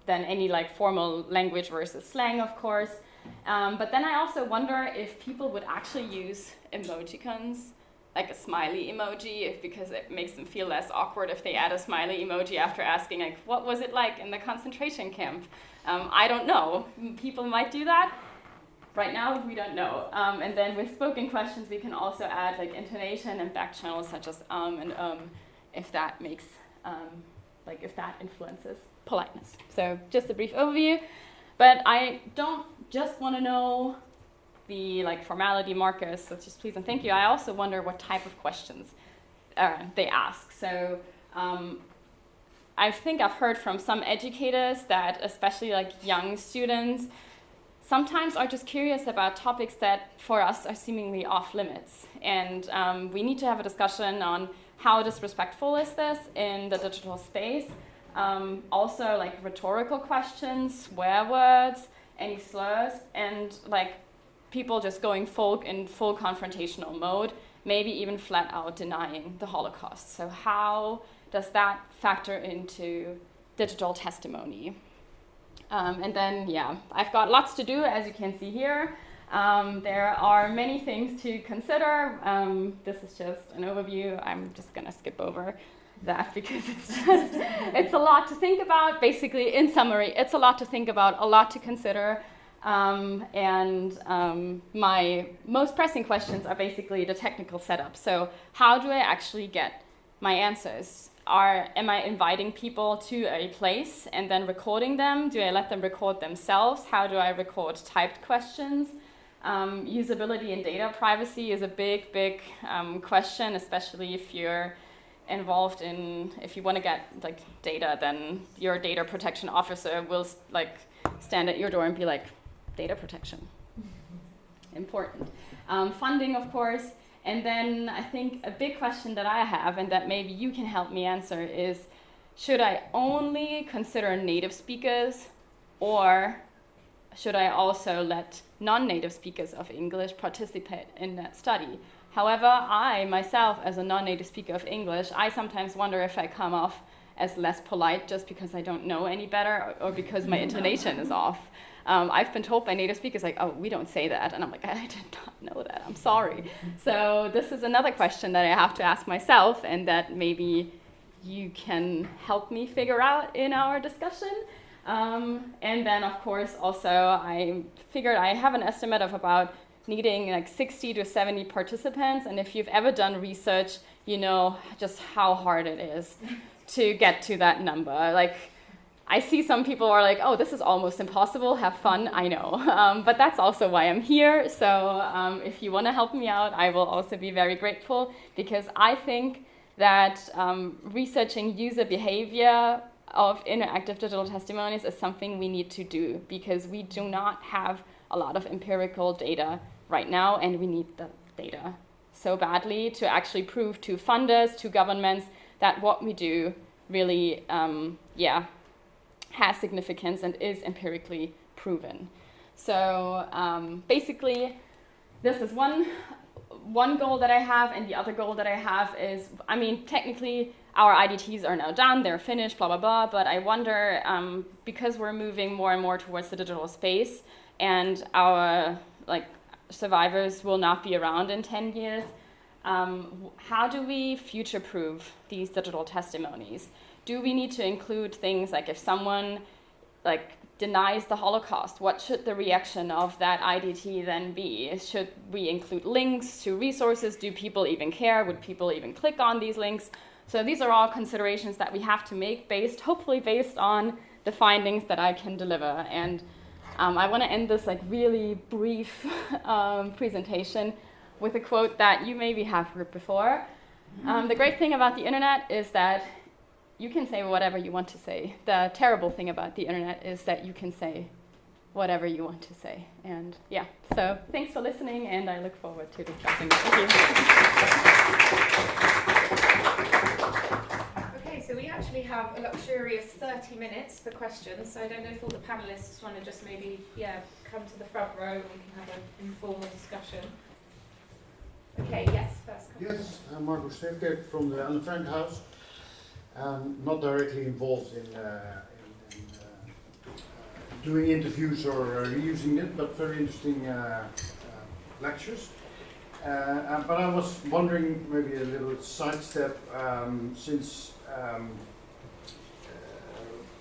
then any formal language versus slang, of course. But then I also wonder if people would actually use emojicons, like a smiley emoji, because it makes them feel less awkward if they add a smiley emoji after asking, what was it like in the concentration camp? I don't know. People might do that. Right now, we don't know. And then with spoken questions, we can also add intonation and back channels such as and if that makes, if that influences politeness. So just a brief overview, but I don't just want to know the formality markers such as please and thank you. I also wonder what type of questions they ask. So I think I've heard from some educators that especially young students sometimes are just curious about topics that for us are seemingly off limits, and we need to have a discussion on how disrespectful is this in the digital space. Also rhetorical questions, swear words, any slurs, and people just going in full confrontational mode, maybe even flat out denying the Holocaust. So how does that factor into digital testimony? And then, yeah, I've got lots to do, as you can see here. There are many things to consider. This is just an overview. I'm just going to skip over that because it's a lot to think about. Basically, in summary, it's a lot to think about, a lot to consider. My most pressing questions are basically the technical setup. So how do I actually get my answers? Am I inviting people to a place and then recording them? Do I let them record themselves? How do I record typed questions? Usability and data privacy is a big question, especially if you're involved if you want to get data, then your data protection officer will stand at your door and be data protection. Important. Funding, of course. And then I think a big question that I have, and that maybe you can help me answer, is should I only consider native speakers, or should I also let non-native speakers of English participate in that study? However, I myself, as a non-native speaker of English, I sometimes wonder if I come off as less polite just because I don't know any better or because my intonation is off. I've been told by native speakers, oh, we don't say that. And I'm I did not know that. I'm sorry. So this is another question that I have to ask myself, and that maybe you can help me figure out in our discussion. And then, of course, also I figured I have an estimate of about needing like 60 to 70 participants. And if you've ever done research, you know just how hard it is to get to that number. Like, I see some people are like, oh, this is almost impossible, have fun, I know. But that's also why I'm here. So if you want to help me out, I will also be very grateful, because I think that researching user behavior of interactive digital testimonies is something we need to do, because we do not have a lot of empirical data right now, and we need the data so badly to actually prove to funders, to governments, that what we do really, has significance and is empirically proven. So basically, this is one goal that I have, and the other goal that I have is, I mean, technically our IDTs are now done, they're finished, blah, blah, blah, but I wonder, because we're moving more and more towards the digital space, and our survivors will not be around in 10 years, how do we future-proof these digital testimonies? Do we need to include things like if someone denies the Holocaust, what should the reaction of that IDT then be? Should we include links to resources? Do people even care? Would people even click on these links? So these are all considerations that we have to make hopefully based on the findings that I can deliver. And I want to end this really brief presentation with a quote that you maybe have heard before. The great thing about the internet is that you can say whatever you want to say. The terrible thing about the internet is that you can say whatever you want to say. And yeah, so thanks for listening, and I look forward to discussing it with you. Okay, so we actually have a luxurious 30 minutes for questions. So I don't know if all the panelists want to just maybe, come to the front row and we can have an informal discussion. Okay, yes, first. Yes, I'm Marcus Steenkerk from the Anne Frank House. Not directly involved in doing interviews or using it, but very interesting lectures. But I was wondering, maybe a little sidestep, since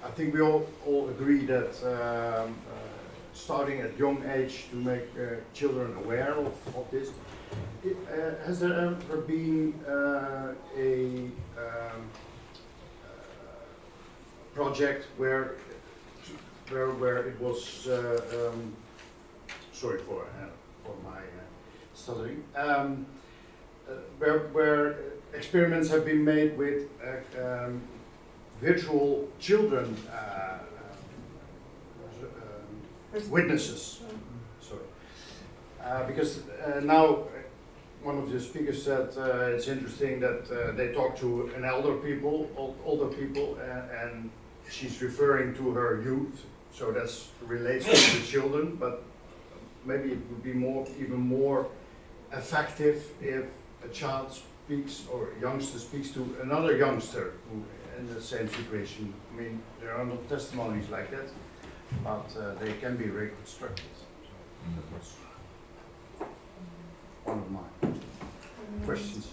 I think we all agree that starting at young age to make children aware of this. Has there ever been a project where it was sorry for my stuttering, where experiments have been made with virtual children witnesses. Sorry, because now one of the speakers said it's interesting that they talk to an older people, and she's referring to her youth, so that's relates to the children, but maybe it would be even more effective if a child speaks or a youngster speaks to another youngster who in the same situation. I mean, there are no testimonies like that, but they can be reconstructed. So that was one of my questions.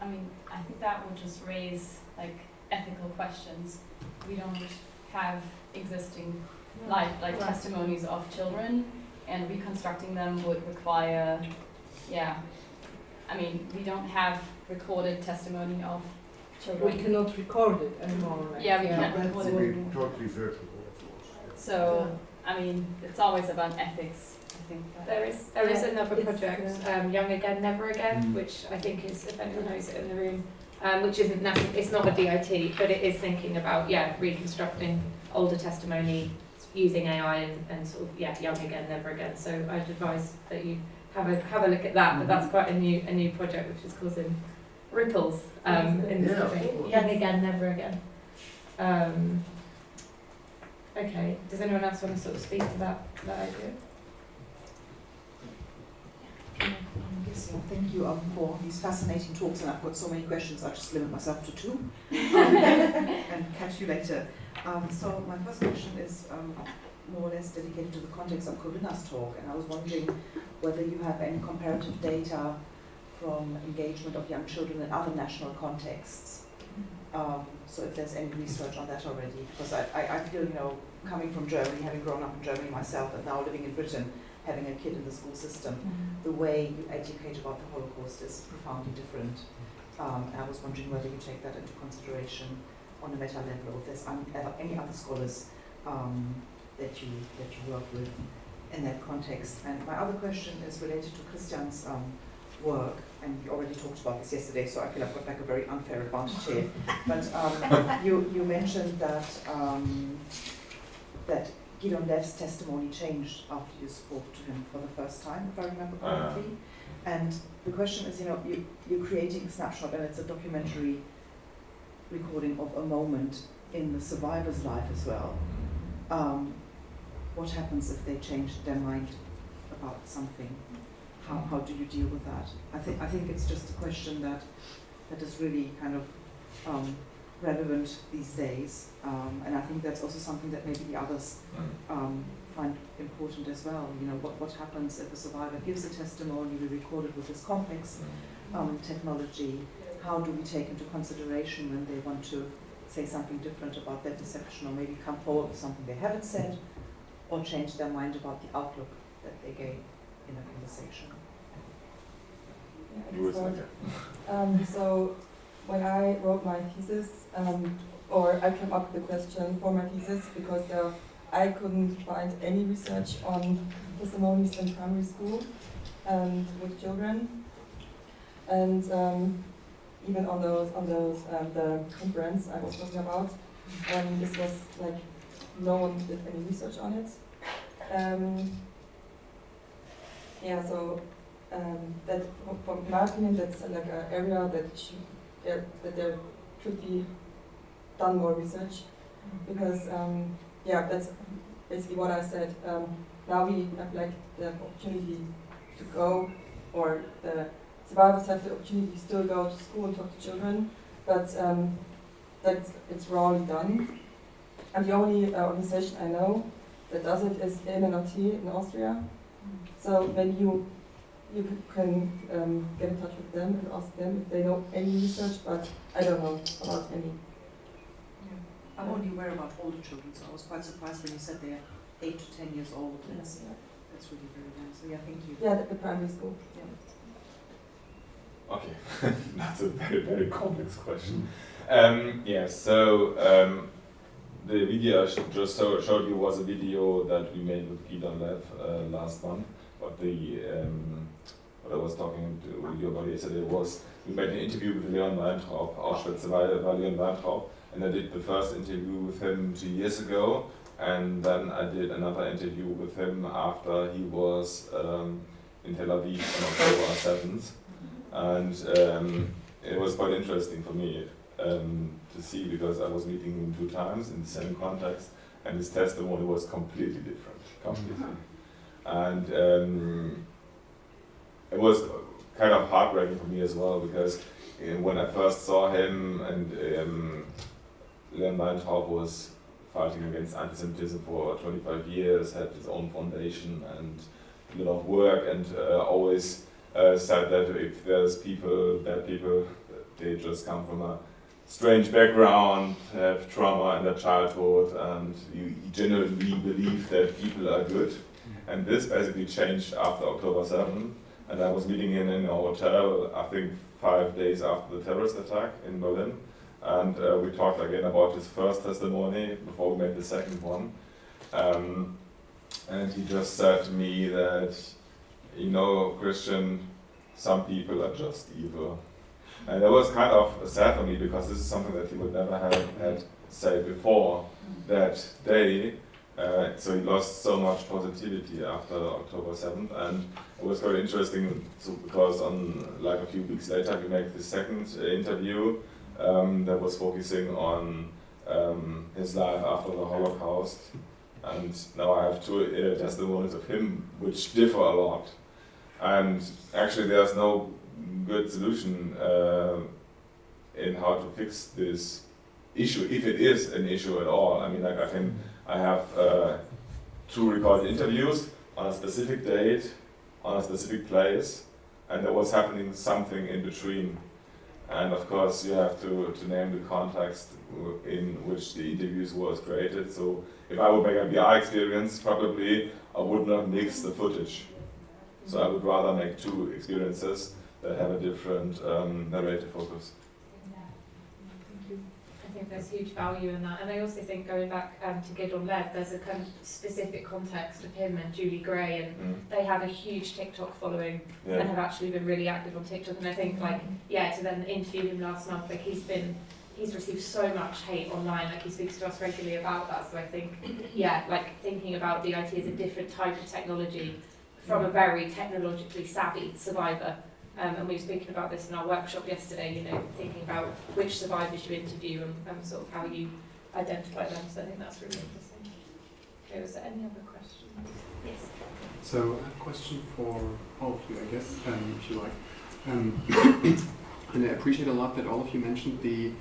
I mean, I think that would just raise ethical questions. We don't have existing testimonies of children, and reconstructing them would require, I mean, we don't have recorded testimony of children. We cannot record it anymore. Right? Yeah, we can't record it. Be totally virtual, of course. So, I mean, it's always about ethics. I think there is another project, Young Again, Never Again, which I think is, if anyone knows it in the room, which isn't it's not a DIT, but it is thinking about reconstructing older testimony using AI and sort of Young Again, Never Again. So I'd advise that you have a look at that. But that's quite a new project which is causing ripples in this debate. Young Again, Never Again. Okay. Does anyone else want to sort of speak to that idea? Yes, thank you for these fascinating talks, and I've got so many questions, I'll just limit myself to 2 and catch you later. So my first question is more or less dedicated to the context of Corinna's talk, and I was wondering whether you have any comparative data from engagement of young children in other national contexts So if there's any research on that already, because I feel, you know, coming from Germany, having grown up in Germany myself, and now living in Britain, having a kid in the school system, the way you educate about the Holocaust is profoundly different. I was wondering whether you take that into consideration on a meta level, or if there's any other scholars that you work with in that context. And my other question is related to Christian's work, and we already talked about this yesterday, so I feel I've got like a very unfair advantage here. But you mentioned that that Gideon Lev's testimony changed after you spoke to him for the first time, if I remember correctly. And the question is, you know, you're creating a snapshot, and it's a documentary recording of a moment in the survivor's life as well. What happens if they change their mind about something? How do you deal with that? I think it's just a question that is really kind of relevant these days, and I think that's also something that maybe the others find important as well. You know, what happens if a survivor gives a testimony, we record it with this complex technology? How do we take into consideration when they want to say something different about their perception, or maybe come forward with something they haven't said, or change their mind about the outlook that they gave in a conversation? So when I wrote my thesis, or I came up with the question for my thesis, because I couldn't find any research on testimonies in primary school and with children, and even on those the conference I was talking about, this was like no one did any research on it. That, from my opinion, that's like an area that there should be done more research, because that's basically what I said. Now we have like the opportunity to go, or the survivors have the opportunity to still go to school and talk to children, but it's rarely done. And the only organization I know that does it is ΦILMmaker in Austria. So maybe you can get in touch with them and ask them if they know any research, but I don't know about any. Yeah. I'm only aware about older children, so I was quite surprised when you said they're 8 to 10 years old. That's really very young. So yeah, thank you. Yeah, the primary school. Yeah. Okay, that's a very, very complex question. The video I just showed you was a video that we made with Gideon Lev last month. But what I was talking to you about yesterday was we made an interview with Leon Weintraub, Auschwitz survivor Leon Weintraub, and I did the first interview with him 2 years ago, and then I did another interview with him after he was in Tel Aviv on October 7th, and it was quite interesting for me to see, because I was meeting him 2 times in the same context, and his testimony was completely different, completely. And it was kind of heartbreaking for me as well, because when I first saw him, and Leon Weintraub was fighting against anti-Semitism for 25 years, had his own foundation and a lot of work, and always said that if there's bad people, they just come from a strange background, have trauma in their childhood, and you genuinely believe that people are good. And this basically changed after October 7th, and I was meeting him in a hotel, I think 5 days after the terrorist attack in Berlin, and we talked again about his first testimony before we made the second one. And he just said to me that, you know, Christian, some people are just evil. And that was kind of sad for me, because this is something that he would never have had said before that day. So he lost so much positivity after October 7th, and it was very interesting because like a few weeks later we made the second interview that was focusing on his life after the Holocaust, and now I have 2 testimonies of him which differ a lot, and actually there's no good solution in how to fix this issue, if it is an issue at all. I mean, like I have 2 recorded interviews on a specific date, on a specific place, and there was happening something in between. And of course, you have to name the context in which the interviews was created. So if I would make a VR experience, probably I would not mix the footage. So I would rather make two experiences that have a different narrative focus. I think there's huge value in that, and I also think going back to Gideon Lev, there's a kind of specific context of him and Julie Gray, and they have a huge TikTok following and have actually been really active on TikTok. And I think, like, to then interview him last month, like he's received so much hate online, like he speaks to us regularly about that. So I think, like thinking about DIT as a different type of technology from a very technologically savvy survivor. And we were speaking about this in our workshop yesterday, you know, thinking about which survivors you interview and sort of how you identify them. So I think that's really interesting. Okay, was there any other questions? Yes. So I have a question for all of you, I guess, if you like. And I appreciate a lot that all of you mentioned the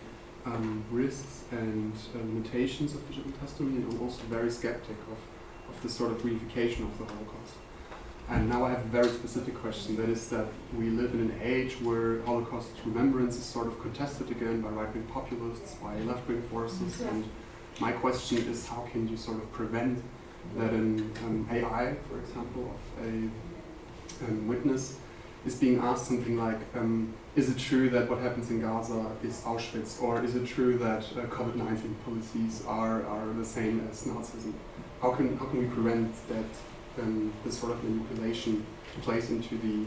risks and limitations of digital testimony, and I'm also very skeptic of the sort of reification of the Holocaust. And now I have a very specific question, that is that we live in an age where Holocaust remembrance is sort of contested again by right-wing populists, by left-wing forces, and my question is, how can you sort of prevent that an AI, for example, of a witness is being asked something like, is it true that what happens in Gaza is Auschwitz, or is it true that COVID-19 policies are the same as Nazism? How can we prevent that this sort of manipulation plays into the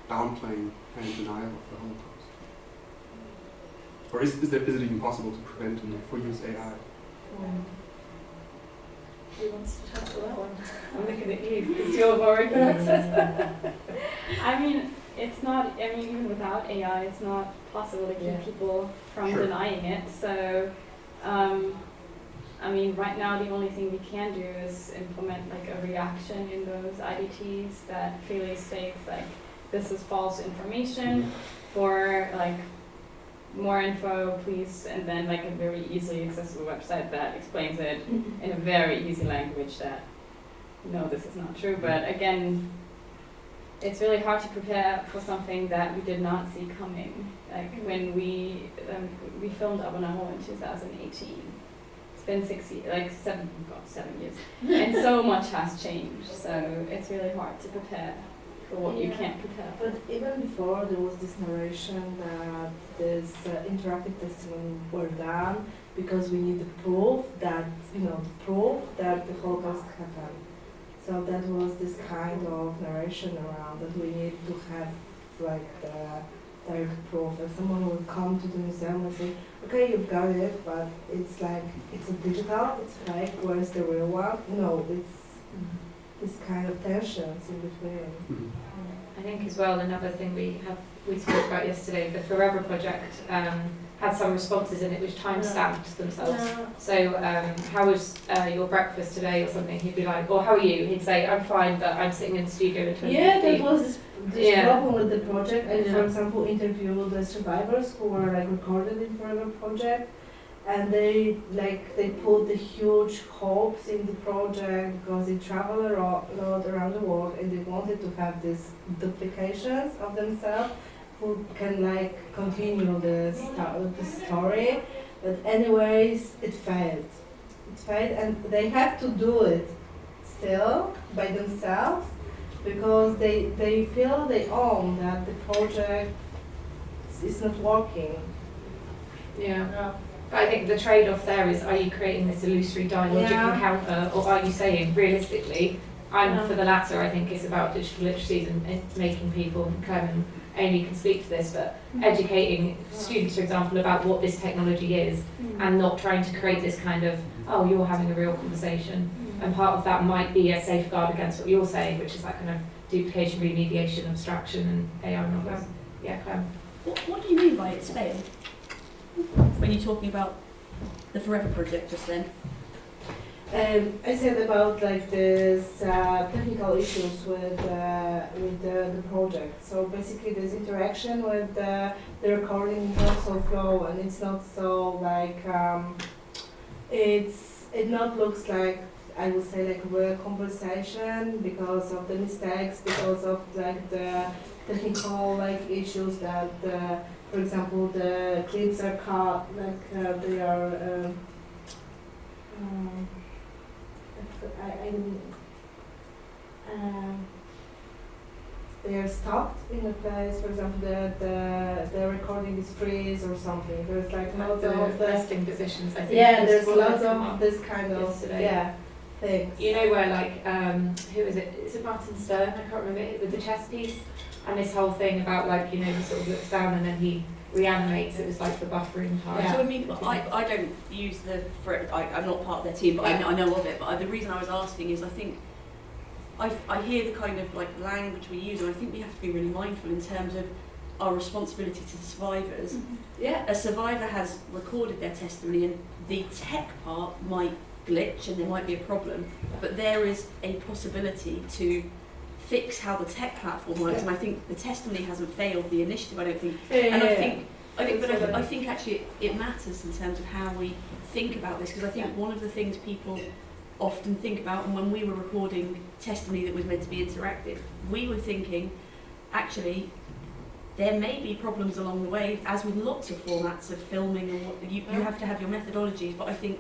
downplaying and denial of the Holocaust? Or is it even possible to prevent it if we use AI? Who wants to tackle that one? I'm looking at you because you're more open access. I mean, it's not, I mean, even without AI, it's not possible to keep people from denying it. So, I mean, right now the only thing we can do is implement like a reaction in those IDTs that clearly states like this is false information. For like more info, please, and then like a very easily accessible website that explains it in a very easy language that no, this is not true. But again, it's really hard to prepare for something that we did not see coming. Like when we filmed Abonamo in 2018. It's been 7 years, and so much has changed. So it's really hard to prepare for what you can't prepare for. But even before there was this narration that this interactive testimony were done because we need the proof that the Holocaust happened. So that was this kind of narration around that we need to have like the direct proof. And someone will come to the museum and say, okay, you've got it, but it's like, it's a digital, it's fake, where's the real one? No, it's this kind of tensions in between. I think as well, another thing we spoke about yesterday, the Forever Project had some responses in it which time-stamped themselves. So how was your breakfast today or something? He'd be like, or how are you? He'd say, I'm fine, but I'm sitting in the studio in 2015. Yeah, that was this problem with the project. I, for example, interviewed the survivors who were like recorded in Forever Project, and they put the huge hopes in the project because they travel a lot around the world and they wanted to have these duplications of themselves who can like continue the story. But anyways, it failed. It failed, and they have to do it still by themselves because they feel they own that the project is not working. Yeah. But I think the trade-off there is, are you creating this illusory dialogical encounter, or are you saying, realistically, I'm for the latter. I think it's about digital literacies and making people, and Amy can speak to this, but educating students, for example, about what this technology is and not trying to create this kind of, oh, you're having a real conversation. And part of that might be a safeguard against what you're saying, which is that kind of duplication, remediation, abstraction, and AI novels. Yeah, Clem. What do you mean by it's failed? When you're talking about the Forever Project just then? I said about like this technical issues with the project. So basically, this interaction with the recording is not so flow, and it's not so like it not looks like, I would say, like real conversation because of the mistakes, because of like the technical like issues that the for example, the clips are cut, like they are. They are stopped in a place. For example, the recording is freeze or something. There's like lots of resting positions. I think. Yeah, there's lots of this kind of things. You know where like who is it? Is it Martin Stern? I can't remember, with the chess piece and this whole thing about like he sort of looks down and then he reanimates. It was like the buffering part. So I mean, I don't use I'm not part of their team, but I know of it. But the reason I was asking is I think I hear the kind of like language we use, and I think we have to be really mindful in terms of our responsibility to the survivors. Yeah. A survivor has recorded their testimony, and the tech part might glitch and there might be a problem, but there is a possibility to fix how the tech platform works, and I think the testimony hasn't failed the initiative. I don't think, I think actually it matters in terms of how we think about this, because I think one of the things people often think about, and when we were recording testimony that was meant to be interactive, we were thinking, actually, there may be problems along the way, as with lots of formats of filming, and what you have to have your methodologies. But I think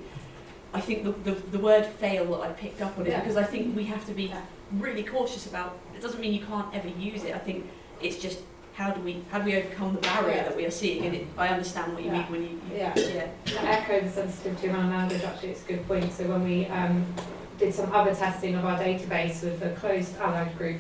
the word fail that I picked up on it, because I think we have to be really cautious about. It doesn't mean you can't ever use it. I think it's just how do we overcome the barrier that we are seeing. And I understand what you mean when you To echo the sensitivity around language, actually, it's a good point. So when we did some other testing of our database with a closed allied group,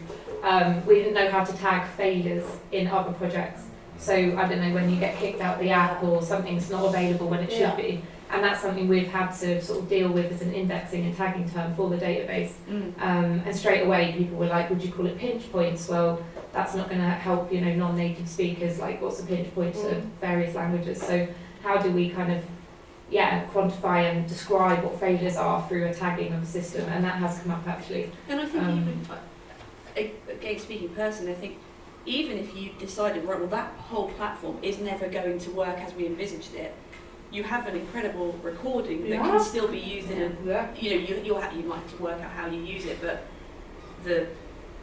we didn't know how to tag failures in other projects. So I don't know, when you get kicked out the app or something's not available when it should be. And that's something we've had to sort of deal with as an indexing and tagging term for the database. And straight away people were like, would you call it pinch points? Well, that's not going to help, non-native speakers. Like, what's a pinch point to various languages? So how do we kind of, quantify and describe what failures are through a tagging of a system? And that has come up actually. And I think even, again speaking personally, I think even if you decided, right, well that whole platform is never going to work as we envisaged it, you have an incredible recording that can still be used in a, you might have to work out how you use it, but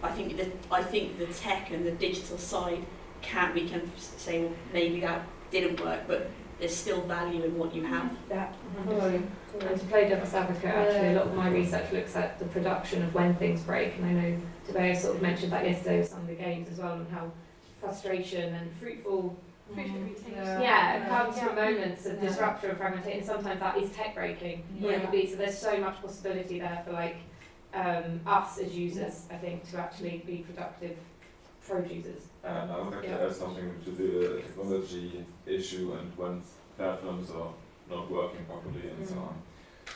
I think the tech and the digital side we can say, well, maybe that didn't work, but there's still value in what you have. Yeah, and to play devil's advocate, actually, a lot of my research looks at the production of when things break, and I know Tobias sort of mentioned that yesterday with some of the games as well, and how frustration and fruitful comes from moments of disruption and fragmentation. Sometimes that is tech breaking. So there's so much possibility there for us as users, I think, to actually be productive producers. I would like to add something to the technology issue and when platforms are not working properly and so on.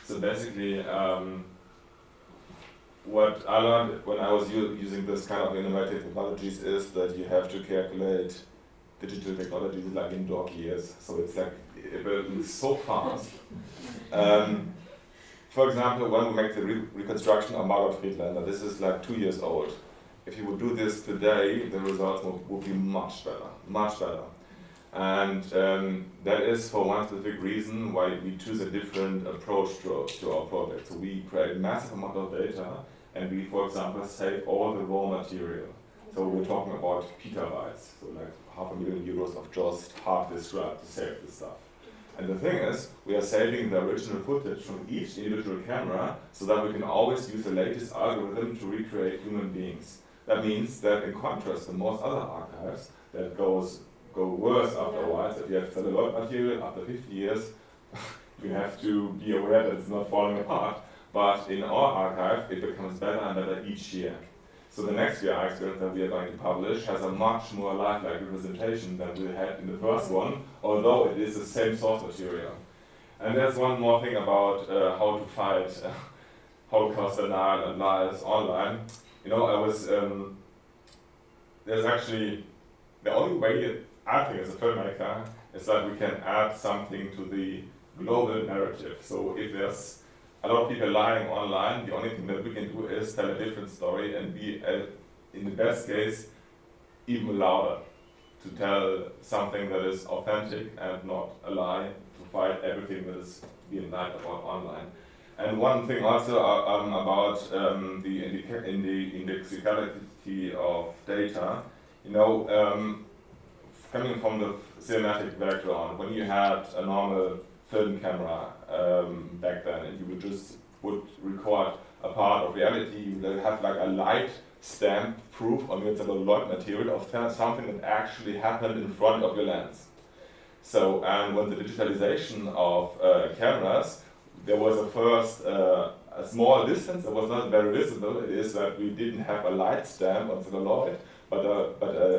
So basically, what I learned when I was using this kind of innovative technologies is that you have to calculate digital technologies like in dog years. So it's like it so fast. For example, when we make the reconstruction of Margot Friedlander, this is like 2 years old. If you would do this today, the results would be much better. And that is for one specific reason why we choose a different approach to our project. So we create a massive amount of data, and we, for example, save all the raw material. So we're talking about petabytes, so like €500,000 of just hard disk drive to save this stuff. And the thing is, we are saving the original footage from each individual camera so that we can always use the latest algorithm to recreate human beings. That means that in contrast to most other archives that go worse after a while, so if you have celluloid material after 50 years, you have to be aware that it's not falling apart. But in our archive, it becomes better and better each year. So the next VR experience that we are going to publish has a much more lifelike representation than we had in the first one, although it is the same source material. And there's one more thing about how to fight Holocaust denial and lies online. There's actually, the only way I think as a filmmaker is that we can add something to the global narrative. So if there's a lot of people lying online, the only thing that we can do is tell a different story and be, in the best case, even louder to tell something that is authentic and not a lie, to fight everything that is being lied about online. And one thing also about the indexicality of data, coming from the cinematic background, when you had a normal film camera back then, and you would record a part of reality, you would have like a light stamp proof on your celluloid material of something that actually happened in front of your lens. So, and when the digitalization of cameras, there was a first a small distance that was not very visible. It is that we didn't have a light stamp on celluloid, but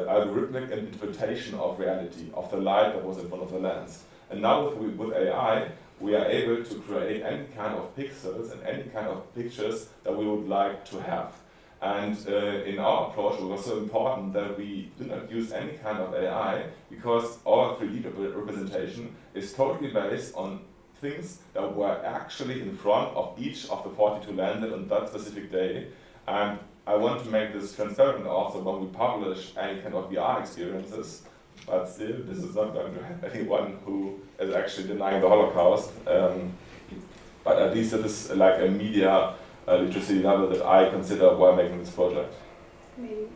algorithmic interpretation of reality, of the light that was in front of the lens. And now with AI, we are able to create any kind of pixels and any kind of pictures that we would like to have. And in our approach, it was so important that we did not use any kind of AI, because our 3D representation is totally based on things that were actually in front of each of the 42 lenses on that specific day. And I want to make this transparent also when we publish any kind of VR experiences, but still this is not going to have anyone who is actually denying the Holocaust. But at least it is like a media literacy level that I consider while making this project. Maybe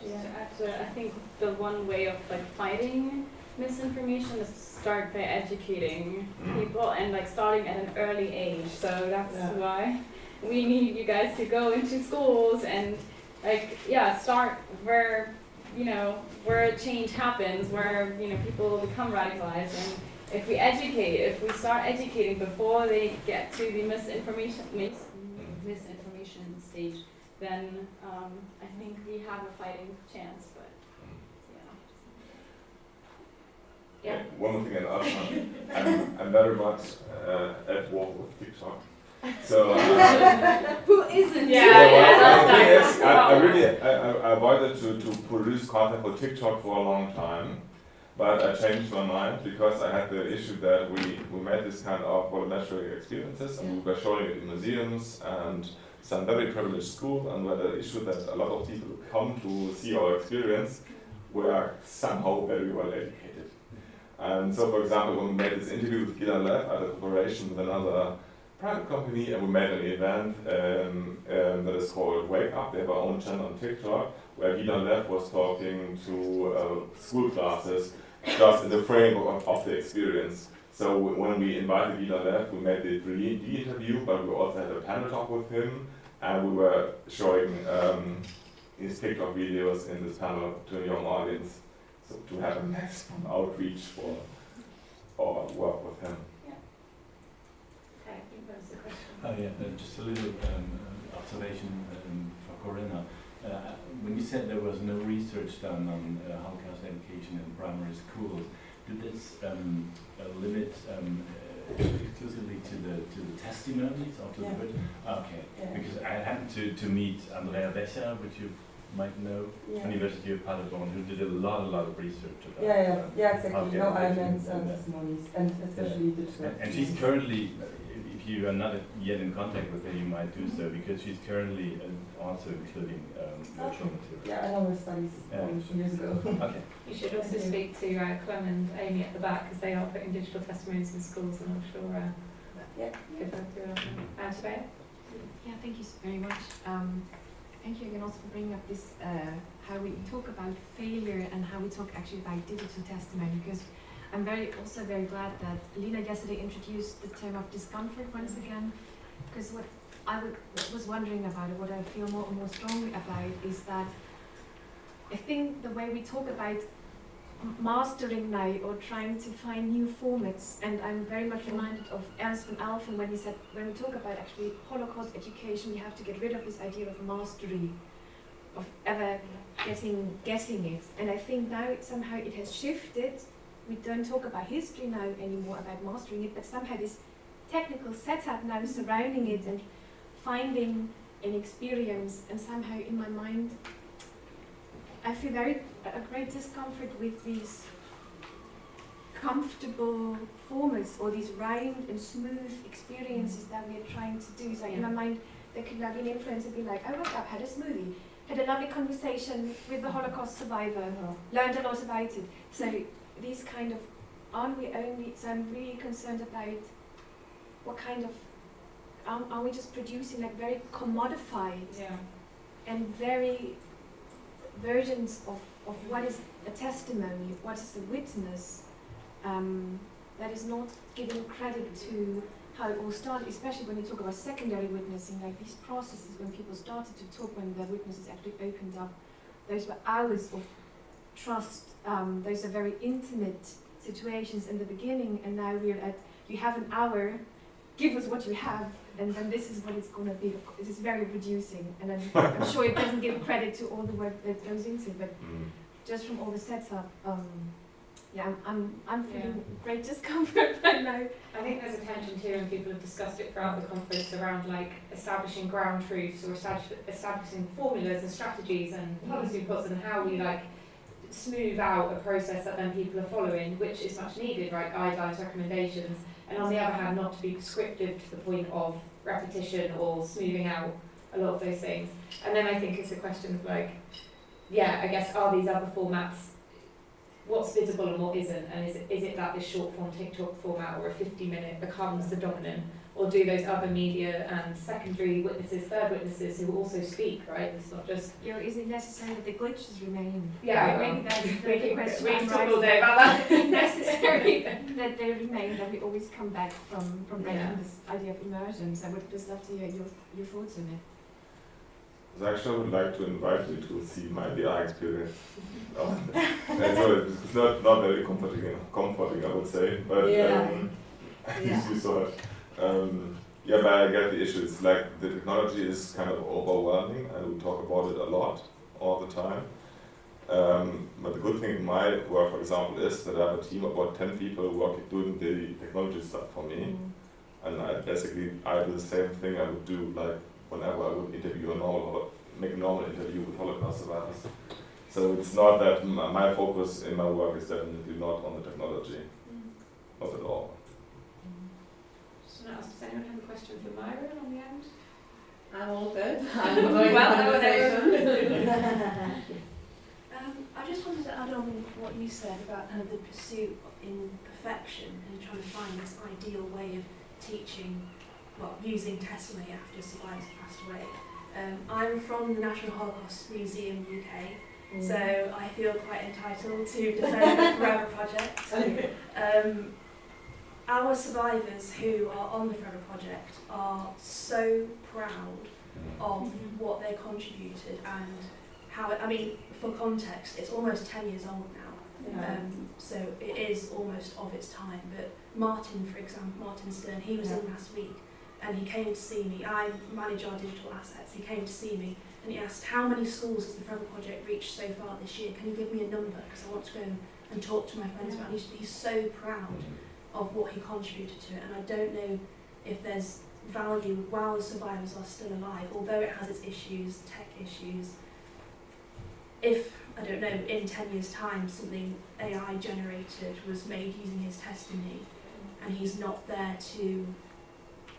just to add to it, I think the one way of like fighting misinformation is to start by educating people and like starting at an early age. So that's why we need you guys to go into schools and like start where where change happens, where people become radicalized. And if we start educating before they get to the misinformation stage, then I think we have a fighting chance. But yeah. One more thing, and I'm very much at war with TikTok. So who isn't? I wanted to produce content for TikTok for a long time, but I changed my mind because I had the issue that we made this kind of voluntary experiences, and we were showing it in museums and some very privileged schools, and we had the issue that a lot of people who come to see our experience were somehow very well educated. And so, for example, when we made this interview with Gila Lab at a cooperation with another private company, and we made an event that is called Wake Up. They have our own channel on TikTok, where Gila Lab was talking to school classes just in the framework of the experience. So when we invited Gila Lab, we made the 3D interview, but we also had a panel talk with him, and we were showing his TikTok videos in this panel to a young audience. So to have a maximum outreach for our work with him. Okay, I think that was the question. Just a little observation for Corinna. When you said there was no research done on Holocaust education in primary schools, did this limit exclusively to the testimonies or to the written? Okay, because I happened to meet Andrea Becher, which you might know, University of Paderborn, who did a lot of research about exactly. No elements and testimonies, and especially digital. And she's currently, if you are not yet in contact with her, you might do so, because she's currently also including virtual material. Yeah, I know her studies years ago. Okay. You should also speak to Clem and Amy at the back, because they are putting digital testimonies in schools, and I'm sure give them to Antonia. Yeah, thank you very much. Thank you again also for bringing up this, how we talk about failure and how we talk actually about digital testimony, because I'm also very glad that Lina yesterday introduced the term of discomfort once again, because what I was wondering about it, what I feel more and more strongly about is that I think the way we talk about mastering now or trying to find new formats, and I'm very much reminded of Ernst von Alphen when he said, when we talk about actually Holocaust education, we have to get rid of this idea of mastery, of ever getting it. And I think now somehow it has shifted. We don't talk about history now anymore, about mastering it, but somehow this technical setup now surrounding it and finding an experience, and somehow in my mind I feel a great discomfort with these comfortable formats or these round and smooth experiences that we are trying to do. So in my mind, there could now be an influencer be like, I woke up, had a smoothie, had a lovely conversation with the Holocaust survivor, learned a lot about it. So these kind of, aren't we only, so I'm really concerned about what kind of, are we just producing like very commodified and very versions of of what is a testimony, what is a witness, that is not giving credit to how it all started, especially when you talk about secondary witnessing, like these processes when people started to talk, when the witnesses actually opened up, those were hours of trust, those are very intimate situations in the beginning, and now we're at, you have an hour, give us what you have, and then this is what it's going to be. This is very reducing, and I'm sure it doesn't give credit to all the work that goes into it, but just from all the setup, yeah, I'm feeling great discomfort right now. I think there's a tension too, and people have discussed it throughout the conference, around like establishing ground truths or establishing formulas and strategies and policy reports, and how we like smooth out a process that then people are following, which is much needed, right? Guidelines, recommendations, and on the other hand, not to be prescriptive to the point of repetition or smoothing out a lot of those things. And then I think it's a question of like, yeah, I guess, are these other formats, what's visible and what isn't, and is it that this short form TikTok format or a 50-minute becomes the dominant, or do those other media and secondary witnesses, third witnesses who also speak, right? It's not just... Yeah, is it necessary that the glitches remain? Yeah, maybe that's the question. We can talk all day about that. Is it necessary that they remain, that we always come back from breaking this idea of immersion? I would just love to hear your thoughts on it. So actually, I would like to invite you to see my VR experience. So it's not very comforting, I would say, but you saw it. Yeah, but I get the issue. It's like the technology is kind of overwhelming, and we talk about it a lot, all the time. But the good thing in my work, for example, is that I have a team of about 10 people doing the technology stuff for me, and I do the same thing I would do like whenever I would interview make a normal interview with Holocaust survivors. So it's not that my focus in my work is definitely not on the technology, not at all. Just want to ask, does anyone have a question for Mirah on the end? I'm all good. I just wanted to add on what you said about kind of the pursuit in perfection and trying to find this ideal way of teaching, well, using testimony after survivors have passed away. I'm from the National Holocaust Museum UK, so I feel quite entitled to defend the Forever Project. Our survivors who are on the Forever Project are so proud of what they contributed and how it, I mean, for context, it's almost 10 years old now, so it is almost of its time. But Martin, for example, Martin Stern, he was in last week, and he came to see me. I manage our digital assets. He came to see me, and he asked, how many schools has the Forever Project reached so far this year? Can you give me a number? Because I want to go and talk to my friends about it. He's so proud of what he contributed to it, and I don't know if there's value while the survivors are still alive, although it has its issues, tech issues. If, I don't know, in 10 years' time something AI generated was made using his testimony and he's not there to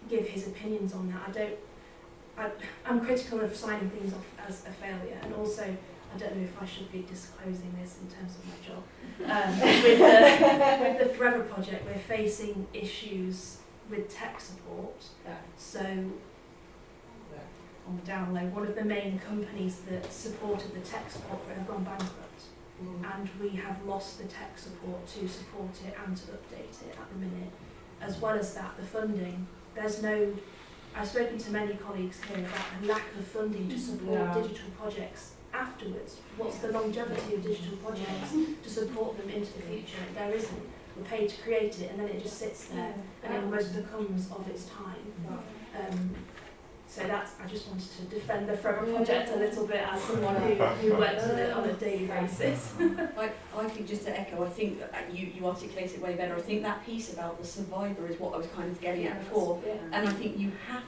give his opinions on that, I'm critical of signing things off as a failure, and also I don't know if I should be disclosing this in terms of my job. With the Forever Project, we're facing issues with tech support. So, on the down low, one of the main companies that supported the tech support for it have gone bankrupt. And we have lost the tech support to support it and to update it at the minute. As well as that, the funding, I've spoken to many colleagues here about a lack of funding to support digital projects afterwards. What's the longevity of digital projects to support them into the future? There isn't. We pay to create it, and then it just sits there, and it almost becomes of its time. So I just wanted to defend the Forever Project a little bit as someone who works with it on a daily basis. I think, just to echo, I think that you articulate it way better. I think that piece about the survivor is what I was kind of getting at before. And I think you have,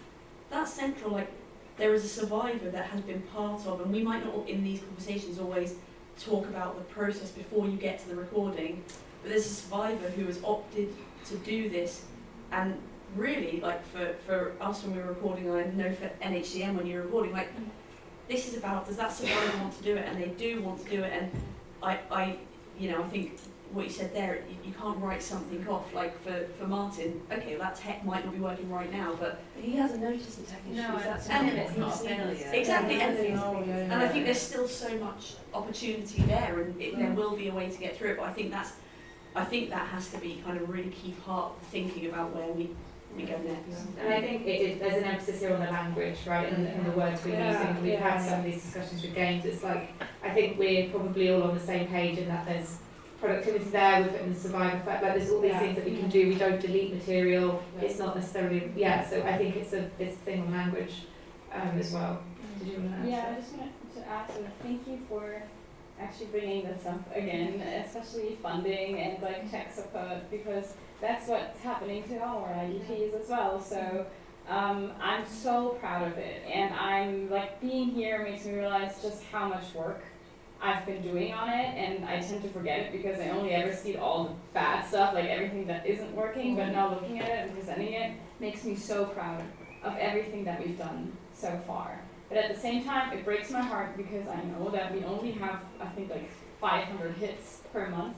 that's central, like, there is a survivor that has been part of, and we might not in these conversations always talk about the process before you get to the recording, but there's a survivor who has opted to do this, and really, like, for us when we're recording, I know for NHCM when you're recording, like, this is about, does that survivor want to do it? And they do want to do it, and I think what you said there, you can't write something off. Like for Martin, okay, well, that tech might not be working right now, but he hasn't noticed the tech issues. No, That's and it's not a failure. Exactly, and I think there's still so much opportunity there, and there will be a way to get through it. But I think that has to be kind of a really key part of thinking about where we go next. And I think there's an emphasis here on the language, right, and the words we're using. We've had some of these discussions with games. It's like, I think we're probably all on the same page in that there's productivity there, we're putting the survivor effect, like there's all these things that we can do. We don't delete material. It's not necessarily, so I think it's this thing on language as well. Did you want to add? Yeah, I just wanted to add, so thank you for actually bringing this up again, especially funding and like tech support, because that's what's happening to our IDTs as well. So I'm so proud of it, and I'm like, being here makes me realize just how much work I've been doing on it, and I tend to forget it because I only ever see all the bad stuff, like everything that isn't working, but now looking at it and presenting it makes me so proud of everything that we've done so far. But at the same time, it breaks my heart because I know that we only have, I think, like 500 hits per month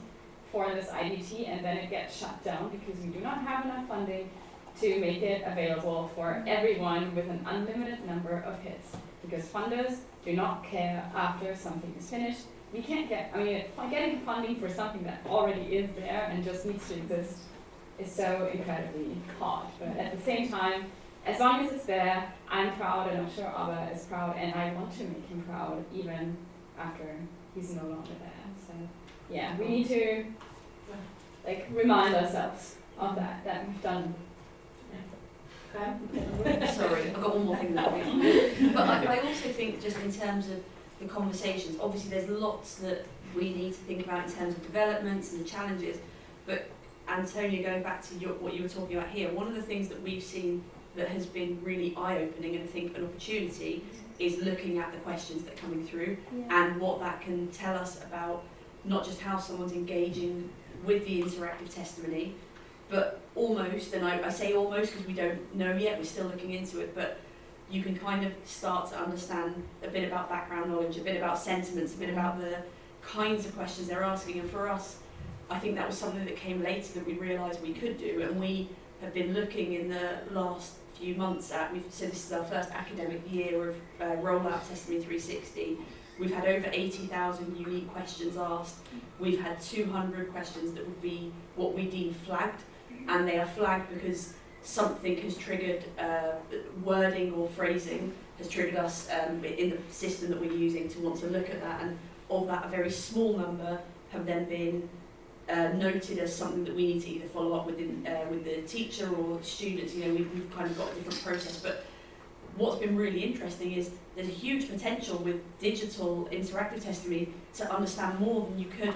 for this IDT, and then it gets shut down because we do not have enough funding to make it available for everyone with an unlimited number of hits. Because funders do not care after something is finished. We can't get, getting funding for something that already is there and just needs to exist is so incredibly hard. But at the same time, as long as it's there, I'm proud, and I'm sure Abba is proud, and I want to make him proud even after he's no longer there. So yeah, we need to remind ourselves of that we've done. Sorry, I've got one more thing that week. But I also think, just in terms of the conversations, obviously there's lots that we need to think about in terms of developments and the challenges. But Antonia, going back to what you were talking about here, one of the things that we've seen that has been really eye-opening, and I think an opportunity, is looking at the questions that are coming through and what that can tell us about not just how someone's engaging with the interactive testimony, but almost, and I say almost because we don't know yet, we're still looking into it, but you can kind of start to understand a bit about background knowledge, a bit about sentiments, a bit about the kinds of questions they're asking. And for us, I think that was something that came later that we realised we could do, and we have been looking in the last few months at, so this is our first academic year of rollout Testimony 360. We've had over 80,000 unique questions asked. We've had 200 questions that would be what we deem flagged, and they are flagged because something has triggered, wording or phrasing has triggered us in the system that we're using to want to look at that, and of that a very small number have then been noted as something that we need to either follow up with the teacher or students. We've kind of got a different process, but what's been really interesting is there's a huge potential with digital interactive testimony to understand more than you could.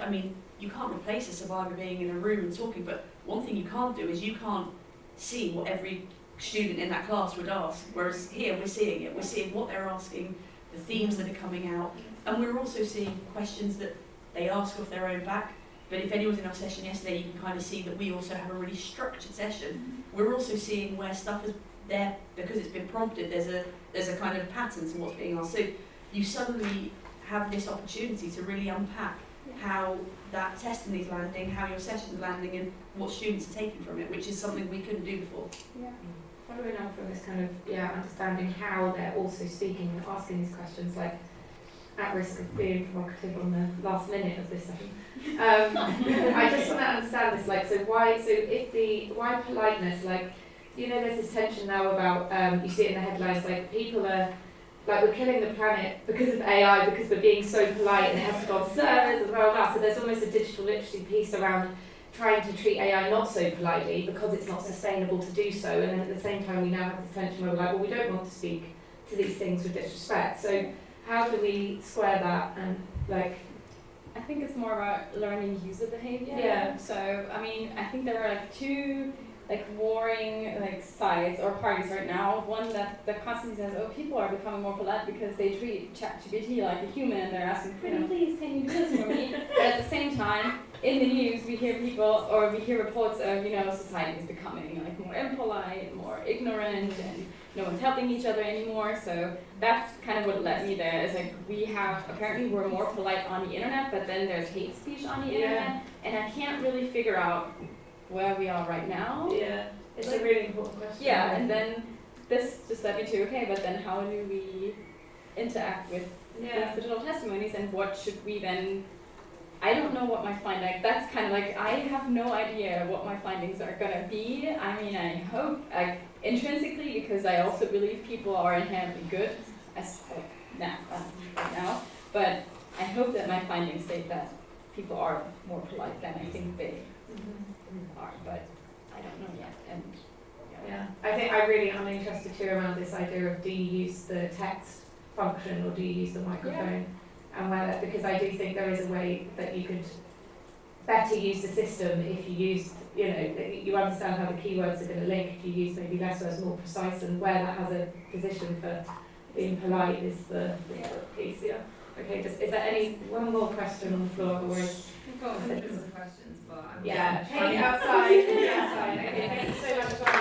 You can't replace a survivor being in a room and talking, but one thing you can't do is you can't see what every student in that class would ask, whereas here we're seeing it. We're seeing what they're asking, the themes that are coming out, and we're also seeing questions that they ask off their own back. But if anyone's in our session yesterday, you can kind of see that we also have a really structured session. We're also seeing where stuff is there because it's been prompted. There's a kind of pattern to what's being asked. So you suddenly have this opportunity to really unpack how that testimony is landing, how your session is landing, and what students are taking from it, which is something we couldn't do before. Yeah. Following on from this kind of understanding how they're also speaking and asking these questions, like at risk of being provocative on the last minute of this session. I just want to understand this, why politeness, there's this tension now about, you see it in the headlines, people are, we're killing the planet because of AI, because we're being so polite and it has to go on servers and blah, blah, blah. So there's almost a digital literacy piece around trying to treat AI not so politely because it's not sustainable to do so. And then at the same time, we now have this tension where we're we don't want to speak to these things with disrespect. So how do we square that? And I think it's more about learning user behavior. Yeah. So I think there are two warring sides or parties right now. One that constantly says, oh, people are becoming more polite because they treat ChatGPT like a human and they're asking, please, can you do this for me? But at the same time, in the news, we hear reports of, society is becoming more impolite, more ignorant, and no one's helping each other anymore. So that's kind of what led me there. Is like apparently we're more polite on the internet, but then there's hate speech on the internet, and I can't really figure out where we are right now. Yeah, it's a really important question. Yeah, and then this just led me to, okay, but then how do we interact with digital testimonies, and what should we then, I don't know what my findings, that's kind of like, I have no idea what my findings are going to be. I mean, I hope, intrinsically, because I also believe people are inherently good, right now, but I hope that my findings say that people are more polite than I think they are, but I don't know yet. And yeah, I think I'm interested too around this idea of, do you use the text function or do you use the microphone? And whether, because I do think there is a way that you could better use the system if you use, you understand how the keywords are going to link, if you use maybe less words, more precise, and where that has a position for being polite is the piece. Yeah. Okay, is there one more question on the floor? Or is We've got hundreds of questions, but I'm take it outside. Okay, thank you so much.